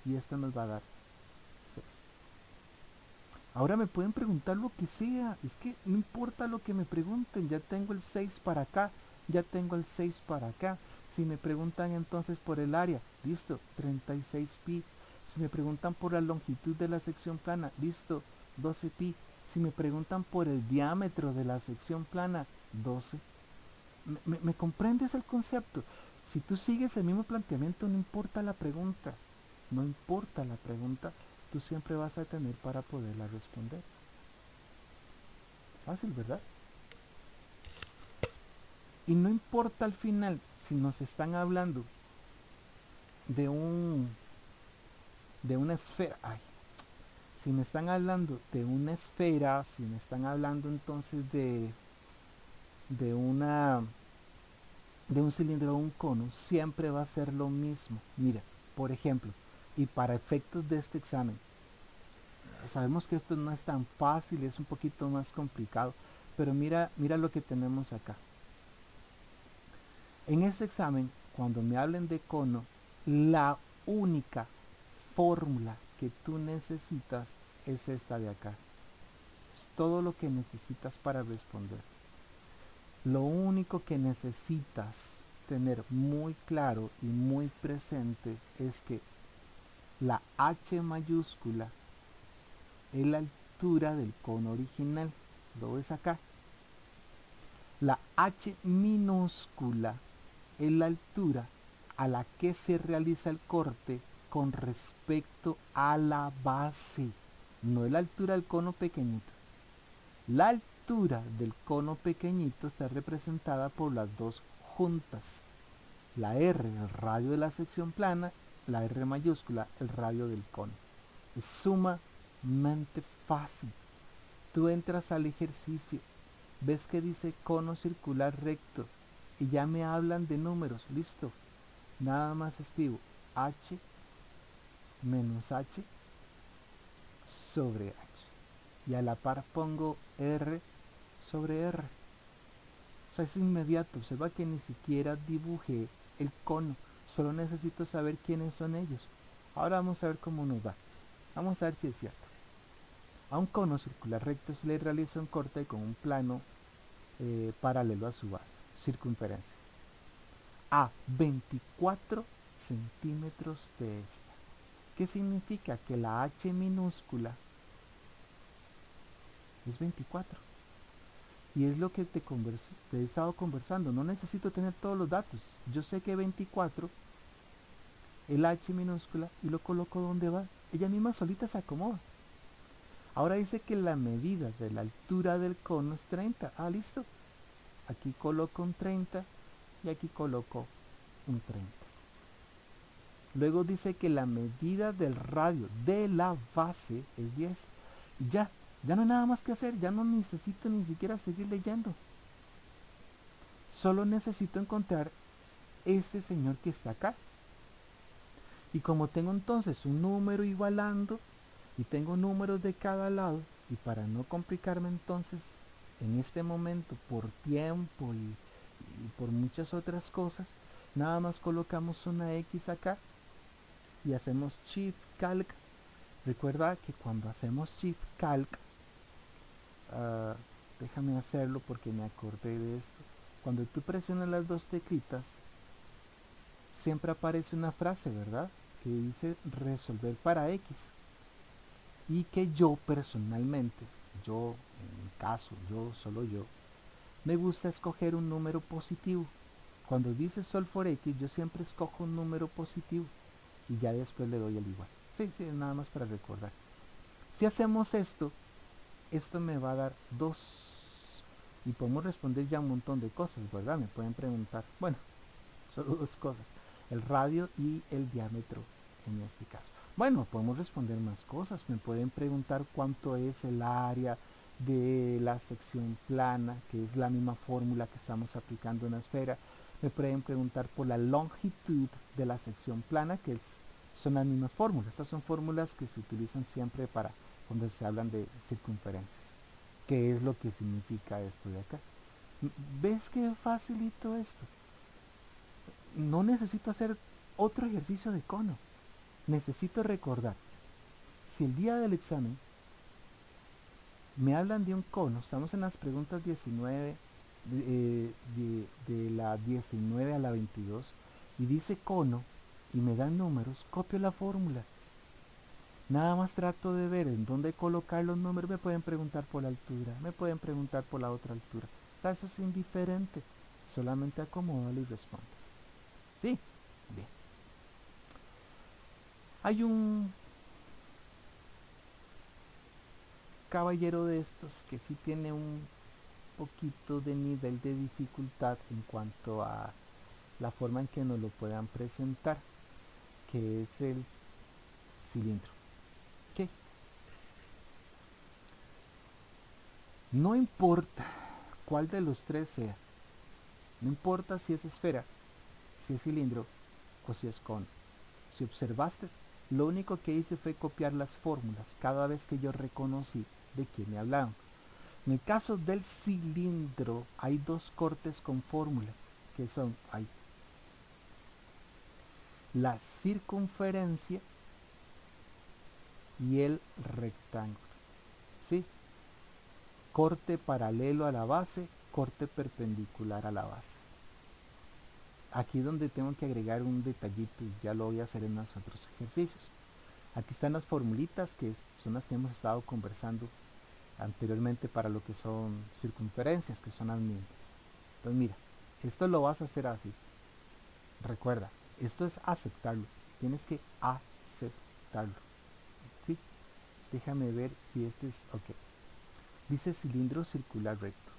y esto nos va a dar 6. Ahora me pueden preguntar lo que sea, es que no importa lo que me pregunten, ya tengo el 6 para acá, ya tengo el 6 para acá. Si me preguntan entonces por el área, listo, 36 pi. Si me preguntan por la longitud de la sección plana, listo, 12 pi. Si me preguntan por el diámetro de la sección plana, 12. ¿Me comprendes el concepto? Si tú sigues el mismo planteamiento, no importa la pregunta, no importa la pregunta, tú siempre vas a tener para poderla responder. Fácil, ¿verdad? Y no importa al final si nos están hablando de de una esfera. Ay, si me están hablando de una esfera, si me están hablando entonces de una de un cilindro o un cono, siempre va a ser lo mismo. Mira, por ejemplo, y para efectos de este examen, sabemos que esto no es tan fácil, es un poquito más complicado, pero mira lo que tenemos acá. En este examen, cuando me hablen de cono, la única fórmula que tú necesitas es esta de acá. Es todo lo que necesitas para responder. Lo único que necesitas tener muy claro y muy presente es que la H mayúscula es la altura del cono original. ¿Lo ves acá? La H minúscula es la altura a la que se realiza el corte con respecto a la base. No es la altura del cono pequeñito. La altura del cono pequeñito está representada por las dos juntas. La R, el radio de la sección plana, la R mayúscula, el radio del cono. Es sumamente fácil. Tú entras al ejercicio, ves que dice cono circular recto y ya me hablan de números, listo. Nada más escribo H menos H sobre H. Y a la par pongo R sobre R. O sea, es inmediato. Observa que ni siquiera dibujé el cono. Solo necesito saber quiénes son ellos. Ahora vamos a ver cómo nos va. Vamos a ver si es cierto. A un cono circular recto se le realiza un corte con un plano paralelo a su base, circunferencia, a 24 centímetros de esta. ¿Qué significa? Que la H minúscula es 24. Y es lo que te he estado conversando. No necesito tener todos los datos. Yo sé que 24, el H minúscula, y lo coloco donde va. Ella misma solita se acomoda. Ahora dice que la medida de la altura del cono es 30. Ah, listo. Aquí coloco un 30 y aquí coloco un 30. Luego dice que la medida del radio de la base es 10. Ya no hay nada más que hacer, ya no necesito ni siquiera seguir leyendo. Solo necesito encontrar este señor que está acá. Y como tengo entonces un número igualando y tengo números de cada lado, y para no complicarme entonces en este momento por tiempo y por muchas otras cosas, nada más colocamos una X acá y hacemos Shift Calc. Recuerda que cuando hacemos Shift Calc, déjame hacerlo porque me acordé de esto. Cuando tú presionas las dos teclitas, siempre aparece una frase, ¿verdad? Que dice resolver para X. y que yo personalmente, yo en mi caso, yo, solo yo, me gusta escoger un número positivo. Cuando dice sol for X, yo siempre escojo un número positivo y ya después le doy el igual. Sí, sí, nada más para recordar. Si hacemos esto, esto me va a dar 2 y podemos responder ya un montón de cosas, ¿verdad? Me pueden preguntar, bueno, solo 2 cosas, el radio y el diámetro en este caso. Bueno, podemos responder más cosas, me pueden preguntar cuánto es el área de la sección plana, que es la misma fórmula que estamos aplicando en la esfera. Me pueden preguntar por la longitud de la sección plana, que son las mismas fórmulas. Estas son fórmulas que se utilizan siempre para cuando se hablan de circunferencias. ¿Qué es lo que significa esto de acá? ¿Ves qué facilito esto? No necesito hacer otro ejercicio de cono. Necesito recordar, si el día del examen me hablan de un cono, estamos en las preguntas 19, de la 19 a la 22, y dice cono, y me dan números, copio la fórmula. Nada más trato de ver en dónde colocar los números. Me pueden preguntar por la altura, me pueden preguntar por la otra altura. O sea, eso es indiferente. Solamente acomódalo y responde. ¿Sí? Bien. Hay un caballero de estos que sí tiene un poquito de nivel de dificultad en cuanto a la forma en que nos lo puedan presentar, que es el cilindro. ¿Qué? No importa cuál de los tres sea, no importa si es esfera, si es cilindro o si es cono. Si observaste, lo único que hice fue copiar las fórmulas cada vez que yo reconocí de quién me hablaban. En el caso del cilindro hay 2 cortes con fórmula, que son, hay la circunferencia y el rectángulo. ¿Sí? Corte paralelo a la base, corte perpendicular a la base. Aquí es donde tengo que agregar un detallito y ya lo voy a hacer en los otros ejercicios. Aquí están las formulitas que son las que hemos estado conversando anteriormente para lo que son circunferencias, que son las mismas. Entonces mira, esto lo vas a hacer así. Recuerda, esto es aceptarlo. Tienes que aceptarlo. ¿Sí? Déjame ver si este es... Ok. Dice cilindro circular recto.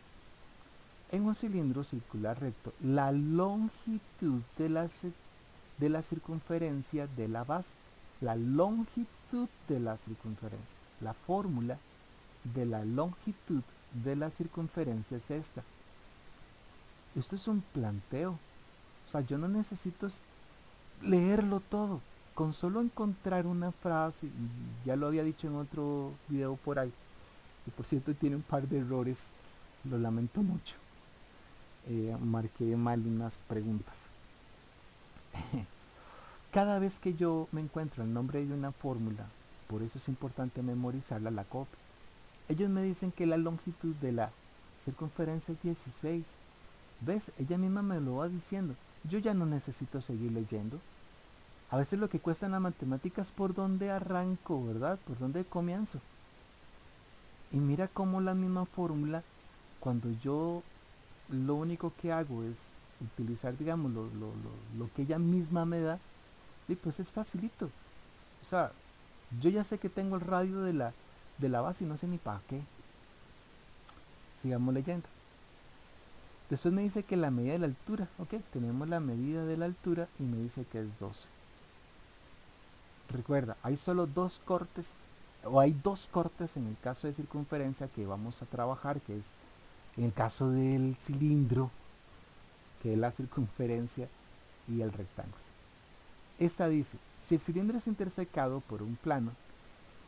En un cilindro circular recto, la longitud de la circunferencia de la base, la longitud de la circunferencia, la fórmula de la longitud de la circunferencia es esta. Esto es un planteo. O sea, yo no necesito leerlo todo. Con solo encontrar una frase, y ya lo había dicho en otro video por ahí, y por cierto tiene un par de errores, lo lamento mucho. Marqué mal unas preguntas. Cada vez que yo me encuentro el nombre de una fórmula, por eso es importante memorizarla, la copia. Ellos me dicen que la longitud de la circunferencia es 16. ¿Ves? Ella misma me lo va diciendo. Yo ya no necesito seguir leyendo. A veces lo que cuesta en la matemática es por dónde arranco, ¿verdad? Por dónde comienzo. Y mira cómo la misma fórmula, cuando yo lo único que hago es utilizar, digamos, lo que ella misma me da, y pues es facilito. O sea, yo ya sé que tengo el radio de la base y no sé ni para qué. Sigamos leyendo. Después me dice que la medida de la altura, ok, tenemos la medida de la altura y me dice que es 12. Recuerda, hay solo 2 cortes, o hay 2 cortes en el caso de circunferencia que vamos a trabajar, que es en el caso del cilindro, que es la circunferencia y el rectángulo. Esta dice, si el cilindro es intersecado por un plano,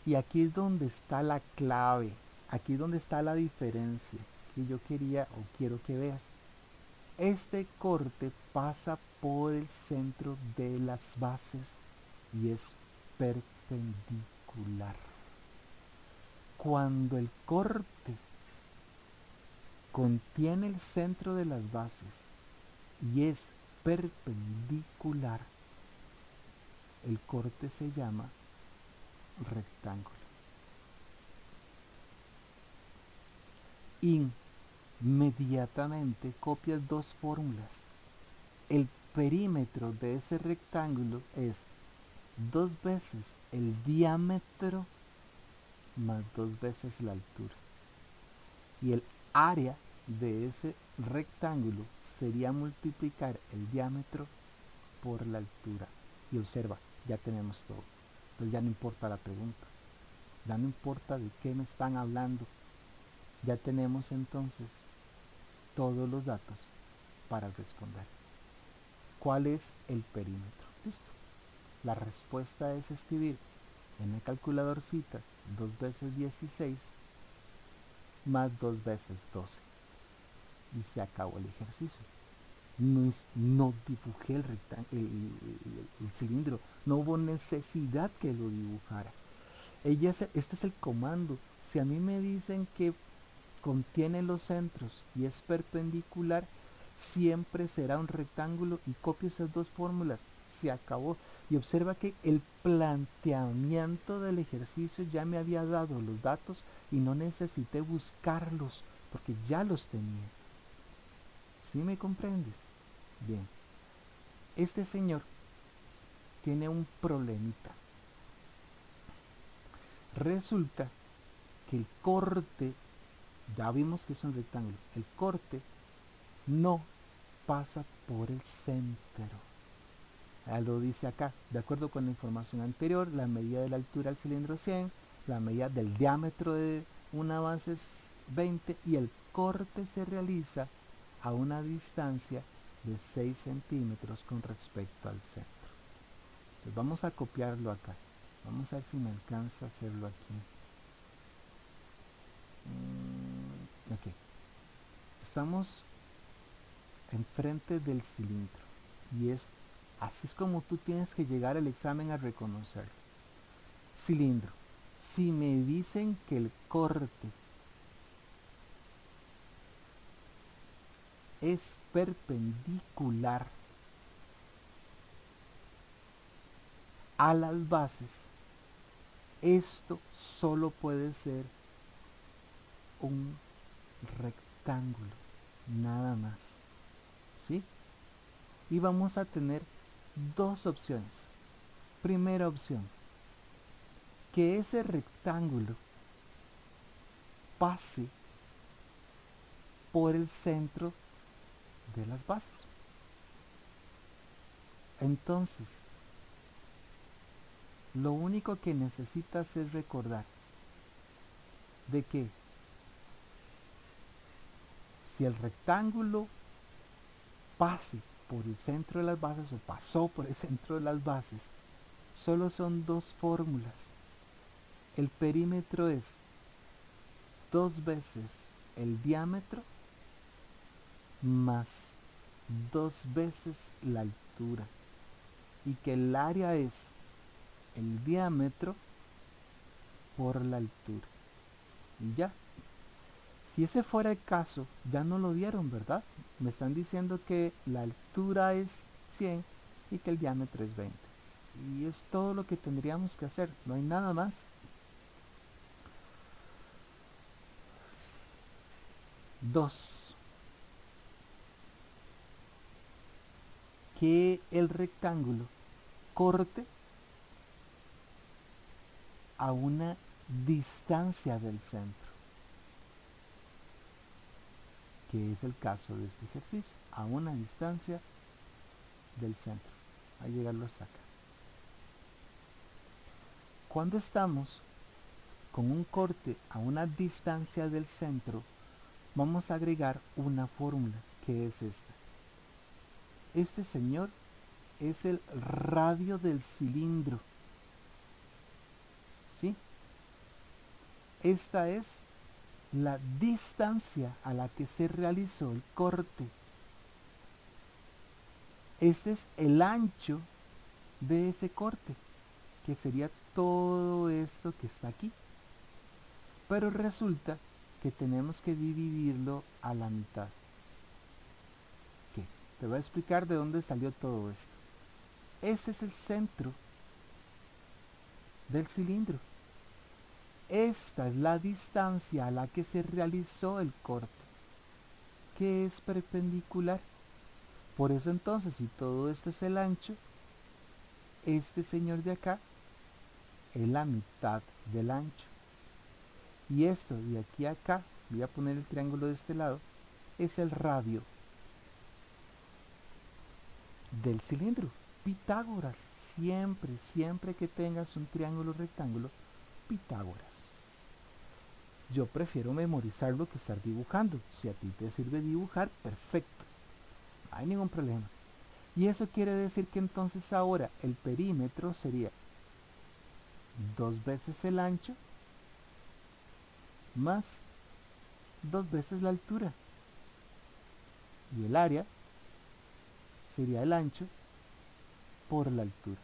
y aquí es donde está la clave, aquí es donde está la diferencia que yo quería o quiero que veas. Este corte pasa por el centro de las bases y es perpendicular. Cuando el corte contiene el centro de las bases y es perpendicular, el corte se llama rectángulo. inmediatamente copias dos fórmulas. El perímetro de ese rectángulo es 2 veces el diámetro más 2 veces la altura. Y el área de ese rectángulo sería multiplicar el diámetro por la altura. Y observa, ya tenemos todo. Entonces ya no importa la pregunta. Ya no importa de qué me están hablando. Ya tenemos entonces todos los datos para responder. ¿Cuál es el perímetro? Listo. La respuesta es escribir en el calculadorcita 2 veces 16 más 2 veces 12. Y se acabó el ejercicio. No dibujé el cilindro. No hubo necesidad que lo dibujara. Este es el comando. Si a mí me dicen que contiene los centros y es perpendicular, siempre será un rectángulo y copio esas dos fórmulas. Se acabó. Y observa que el planteamiento del ejercicio ya me había dado los datos y no necesité buscarlos porque ya los tenía. ¿Sí me comprendes? Bien. Este señor tiene un problemita. Resulta que el corte, ya vimos que es un rectángulo, el corte no pasa por el centro. Ya lo dice acá, de acuerdo con la información anterior, la medida de la altura del cilindro es 100, la medida del diámetro de una base es 20 y el corte se realiza a una distancia de 6 centímetros con respecto al centro. Entonces vamos a copiarlo acá. Vamos a ver si me alcanza a hacerlo aquí. Ok. Estamos enfrente del cilindro y así es como tú tienes que llegar al examen a reconocerlo. Cilindro. Si me dicen que el corte es perpendicular a las bases, esto solo puede ser un rectángulo, nada más. ¿Sí? Y vamos a tener dos opciones. Primera opción, que ese rectángulo pase por el centro de las bases. Entonces, lo único que necesitas es recordar de que si el rectángulo pase por el centro de las bases o pasó por el centro de las bases, solo son dos fórmulas. El perímetro es 2 veces el diámetro más 2 veces la altura y que el área es el diámetro por la altura. Y ya. Si ese fuera el caso, ya no lo dieron, ¿verdad? Me están diciendo que la altura es 100 y que el diámetro es 20. Y es todo lo que tendríamos que hacer, no hay nada más. 2. Que el rectángulo corte a una distancia del centro, que es el caso de este ejercicio, a una distancia del centro. A llegarlo hasta acá. Cuando estamos con un corte a una distancia del centro, vamos a agregar una fórmula, que es esta. Este señor es el radio del cilindro. ¿Sí? Esta es la distancia a la que se realizó el corte. Este es el ancho de ese corte, que sería todo esto que está aquí. Pero resulta que tenemos que dividirlo a la mitad. ¿Qué? Te voy a explicar de dónde salió todo esto. Este es el centro del cilindro. esta es la distancia a la que se realizó el corte, que es perpendicular. Por eso entonces, si todo esto es el ancho, este señor de acá es la mitad del ancho. Y esto de aquí a acá, voy a poner el triángulo de este lado, es el radio del cilindro. Pitágoras, siempre que tengas un triángulo rectángulo, Pitágoras. Yo prefiero memorizarlo que estar dibujando. Si a ti te sirve dibujar, perfecto, no hay ningún problema. Y eso quiere decir que entonces ahora el perímetro sería 2 veces el ancho más 2 veces la altura. Y el área sería el ancho por la altura.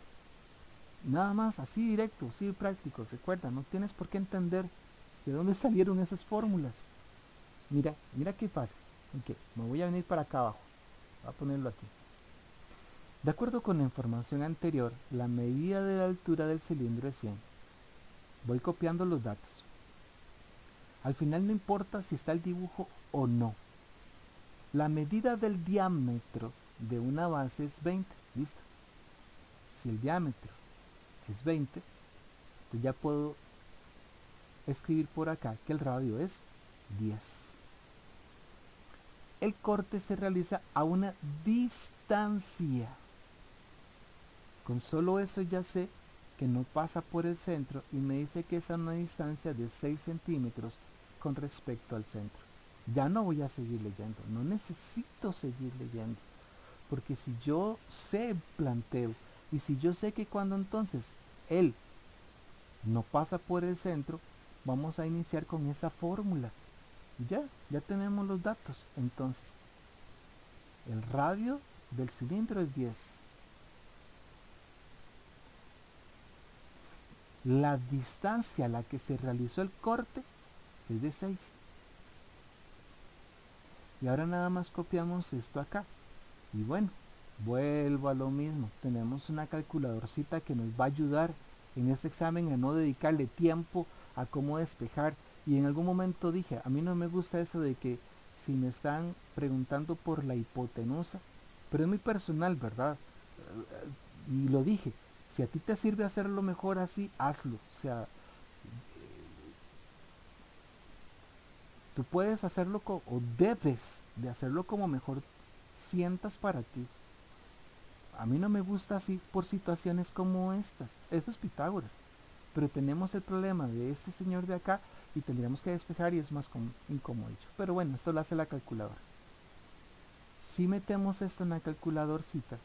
Nada más, así directo, así práctico. Recuerda, no tienes por qué entender de dónde salieron esas fórmulas. Mira qué fácil. Ok, me voy a venir para acá abajo. Voy a ponerlo aquí. De acuerdo con la información anterior, la medida de la altura del cilindro es 100. Voy copiando los datos. Al final no importa si está el dibujo o no. La medida del diámetro de una base es 20. Listo. Si el diámetro es 20, entonces ya puedo escribir por acá que el radio es 10. El corte se realiza a una distancia. Con solo eso ya sé que no pasa por el centro y me dice que es a una distancia de 6 centímetros con respecto al centro. Ya no voy a seguir leyendo, no necesito seguir leyendo, porque si yo sé planteo y si yo sé que cuando entonces él no pasa por el centro, vamos a iniciar con esa fórmula. Ya tenemos los datos. Entonces, el radio del cilindro es 10. La distancia a la que se realizó el corte es de 6. Y ahora nada más copiamos esto acá. Y bueno, vuelvo a lo mismo. Tenemos una calculadorcita que nos va a ayudar en este examen a no dedicarle tiempo a cómo despejar. Y en algún momento dije, a mí no me gusta eso de que si me están preguntando por la hipotenusa, pero es muy personal, ¿verdad? Y lo dije, si a ti te sirve hacerlo mejor así, hazlo. O sea, tú puedes hacerlo o debes de hacerlo como mejor sientas para ti. A mí no me gusta así por situaciones como estas. Eso es Pitágoras. Pero tenemos el problema de este señor de acá y tendríamos que despejar y es más incómodo. Pero bueno, esto lo hace la calculadora. Si metemos esto en la calculadorcita,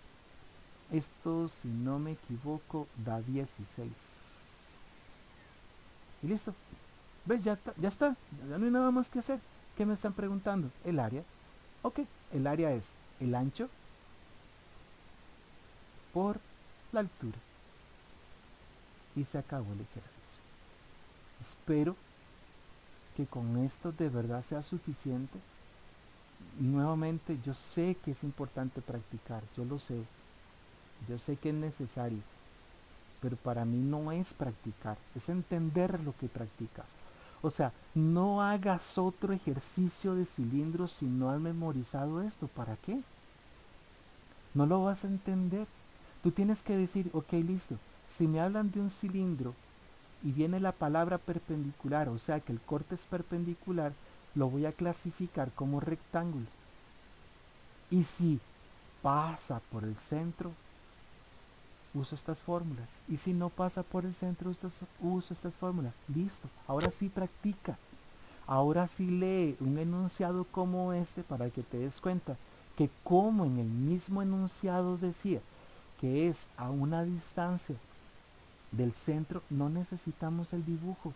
esto, si no me equivoco, da 16. Y listo. ¿Ves? Ya está. Ya no hay nada más que hacer. ¿Qué me están preguntando? El área. Ok, el área es el ancho por la altura. Y se acabó el ejercicio. Espero que con esto de verdad sea suficiente. Nuevamente, yo sé que es importante practicar, yo sé que es necesario, pero para mí no es practicar, es entender lo que practicas. O sea, no hagas otro ejercicio de cilindros si no has memorizado esto. ¿Para qué? No lo vas a entender. Tú tienes que decir, ok, listo. Si me hablan de un cilindro y viene la palabra perpendicular, o sea que el corte es perpendicular, lo voy a clasificar como rectángulo. Y si pasa por el centro, uso estas fórmulas. Y si no pasa por el centro, uso estas fórmulas. Listo. Ahora sí practica. Ahora sí lee un enunciado como este para que te des cuenta que como en el mismo enunciado decía que es a una distancia del centro, no necesitamos el dibujo,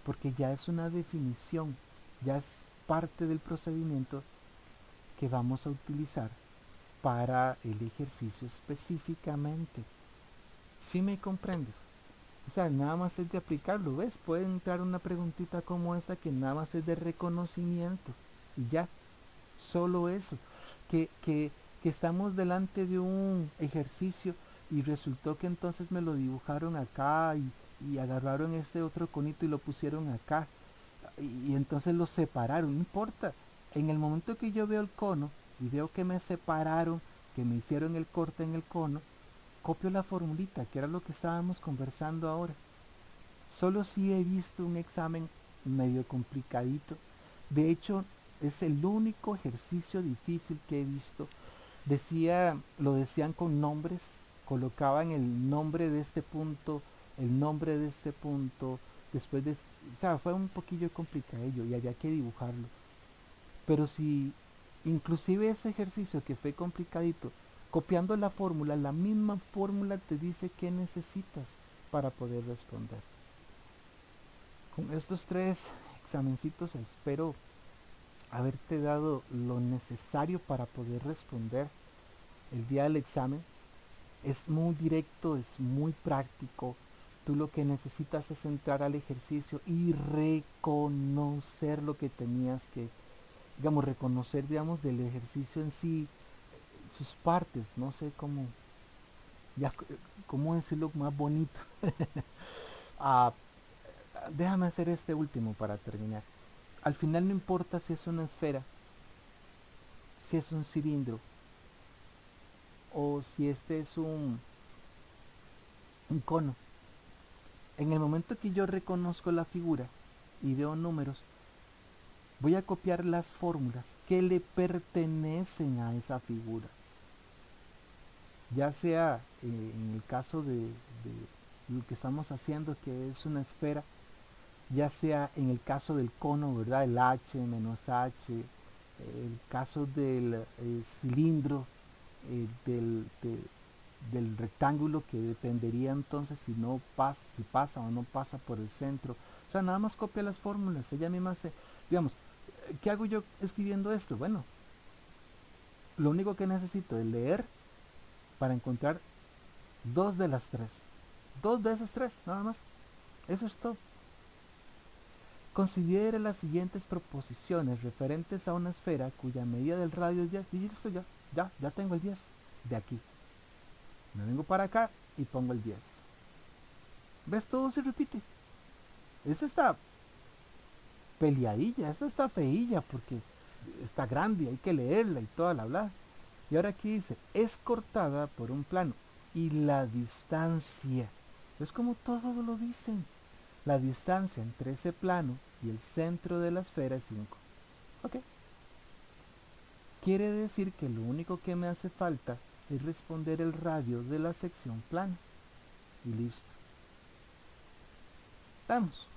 porque ya es una definición, ya es parte del procedimiento que vamos a utilizar para el ejercicio específicamente. ¿Sí me comprendes? O sea, nada más es de aplicarlo, ¿ves? Puede entrar una preguntita como esta que nada más es de reconocimiento y ya, solo eso. Que estamos delante de un ejercicio y resultó que entonces me lo dibujaron acá y agarraron este otro conito y lo pusieron acá y entonces los separaron, no importa. En el momento que yo veo el cono y veo que me separaron, que me hicieron el corte en el cono, copio la formulita, que era lo que estábamos conversando ahora. Solo si he visto un examen medio complicadito. De hecho, es el único ejercicio difícil que he visto. Lo decían con nombres, colocaban el nombre de este punto, el nombre de este punto, después de, o sea, fue un poquillo complicadillo y había que dibujarlo. Pero si inclusive ese ejercicio que fue complicadito, copiando la misma fórmula te dice qué necesitas para poder responder. Con estos tres examencitos espero haberte dado lo necesario para poder responder el día del examen. Es muy directo, es muy práctico. Tú lo que necesitas es entrar al ejercicio y reconocer lo que tenías que, digamos, reconocer, digamos, del ejercicio en sí, sus partes, no sé cómo, ya, cómo decirlo más bonito. Ah, déjame hacer este último para terminar. Al final no importa si es una esfera, si es un cilindro o si este es un cono. En el momento que yo reconozco la figura y veo números, voy a copiar las fórmulas que le pertenecen a esa figura. Ya sea en el caso de lo que estamos haciendo, que es una esfera, ya sea en el caso del cono, ¿verdad? El H menos H, el caso del cilindro, del rectángulo, que dependería entonces si no pasa, si pasa o no pasa por el centro. O sea, nada más copia las fórmulas, ella misma se, digamos, ¿qué hago yo escribiendo esto? Bueno, lo único que necesito es leer para encontrar dos de las tres. Dos de esas tres, nada más. Eso es todo. Considere las siguientes proposiciones referentes a una esfera cuya medida del radio es 10. Y listo, ya tengo el 10 de aquí. Me vengo para acá y pongo el 10. ¿Ves? Todo se repite. Esta está peleadilla, esta está feilla porque está grande, hay que leerla y toda la bla. Y ahora aquí dice, es cortada por un plano. Y la distancia. Es como todo lo dicen. La distancia entre ese plano y el centro de la esfera es 5. Ok. Quiere decir que lo único que me hace falta es responder el radio de la sección plana. Y listo. Vamos.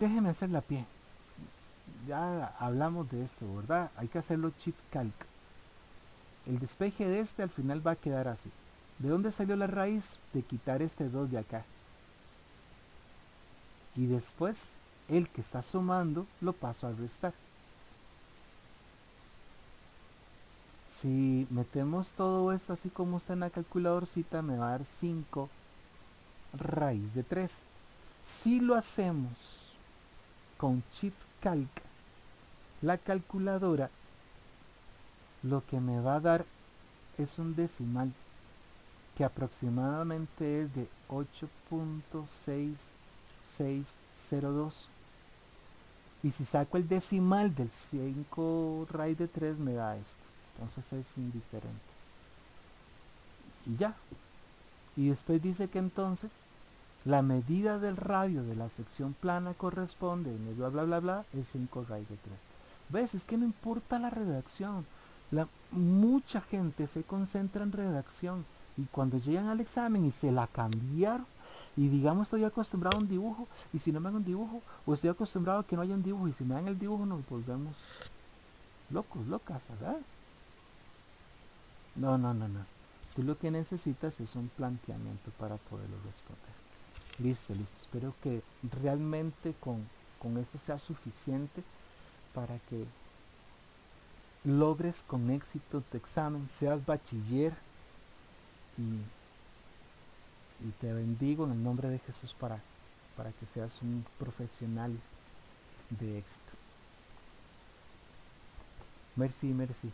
Déjeme hacer la pie. Ya hablamos de esto, ¿verdad? Hay que hacerlo Shift Calc. El despeje de este al final va a quedar así. ¿De dónde salió la raíz? De quitar este 2 de acá. Y después, el que está sumando lo paso a restar. Si metemos todo esto así como está en la calculadorcita, me va a dar 5 raíz de 3. Si lo hacemos con Shift Calc, la calculadora lo que me va a dar es un decimal que aproximadamente es de 8.6602. Y si saco el decimal del 5 raíz de 3 me da esto. Entonces es indiferente. Y ya. Y después dice que entonces la medida del radio de la sección plana corresponde, bla bla bla bla, es 5 raíz de 3. ¿Ves? Es que no importa la redacción. Mucha gente se concentra en redacción y cuando llegan al examen y se la cambiaron y digamos estoy acostumbrado a un dibujo y si no me hago un dibujo o estoy acostumbrado a que no haya un dibujo y si me dan el dibujo nos volvemos locos, locas, ¿verdad? No, no, no, no. Tú lo que necesitas es un planteamiento para poderlo responder. Listo, listo. Espero que realmente con eso sea suficiente para que logres con éxito tu examen, seas bachiller y te bendigo en el nombre de Jesús para que seas un profesional de éxito. Merci, merci.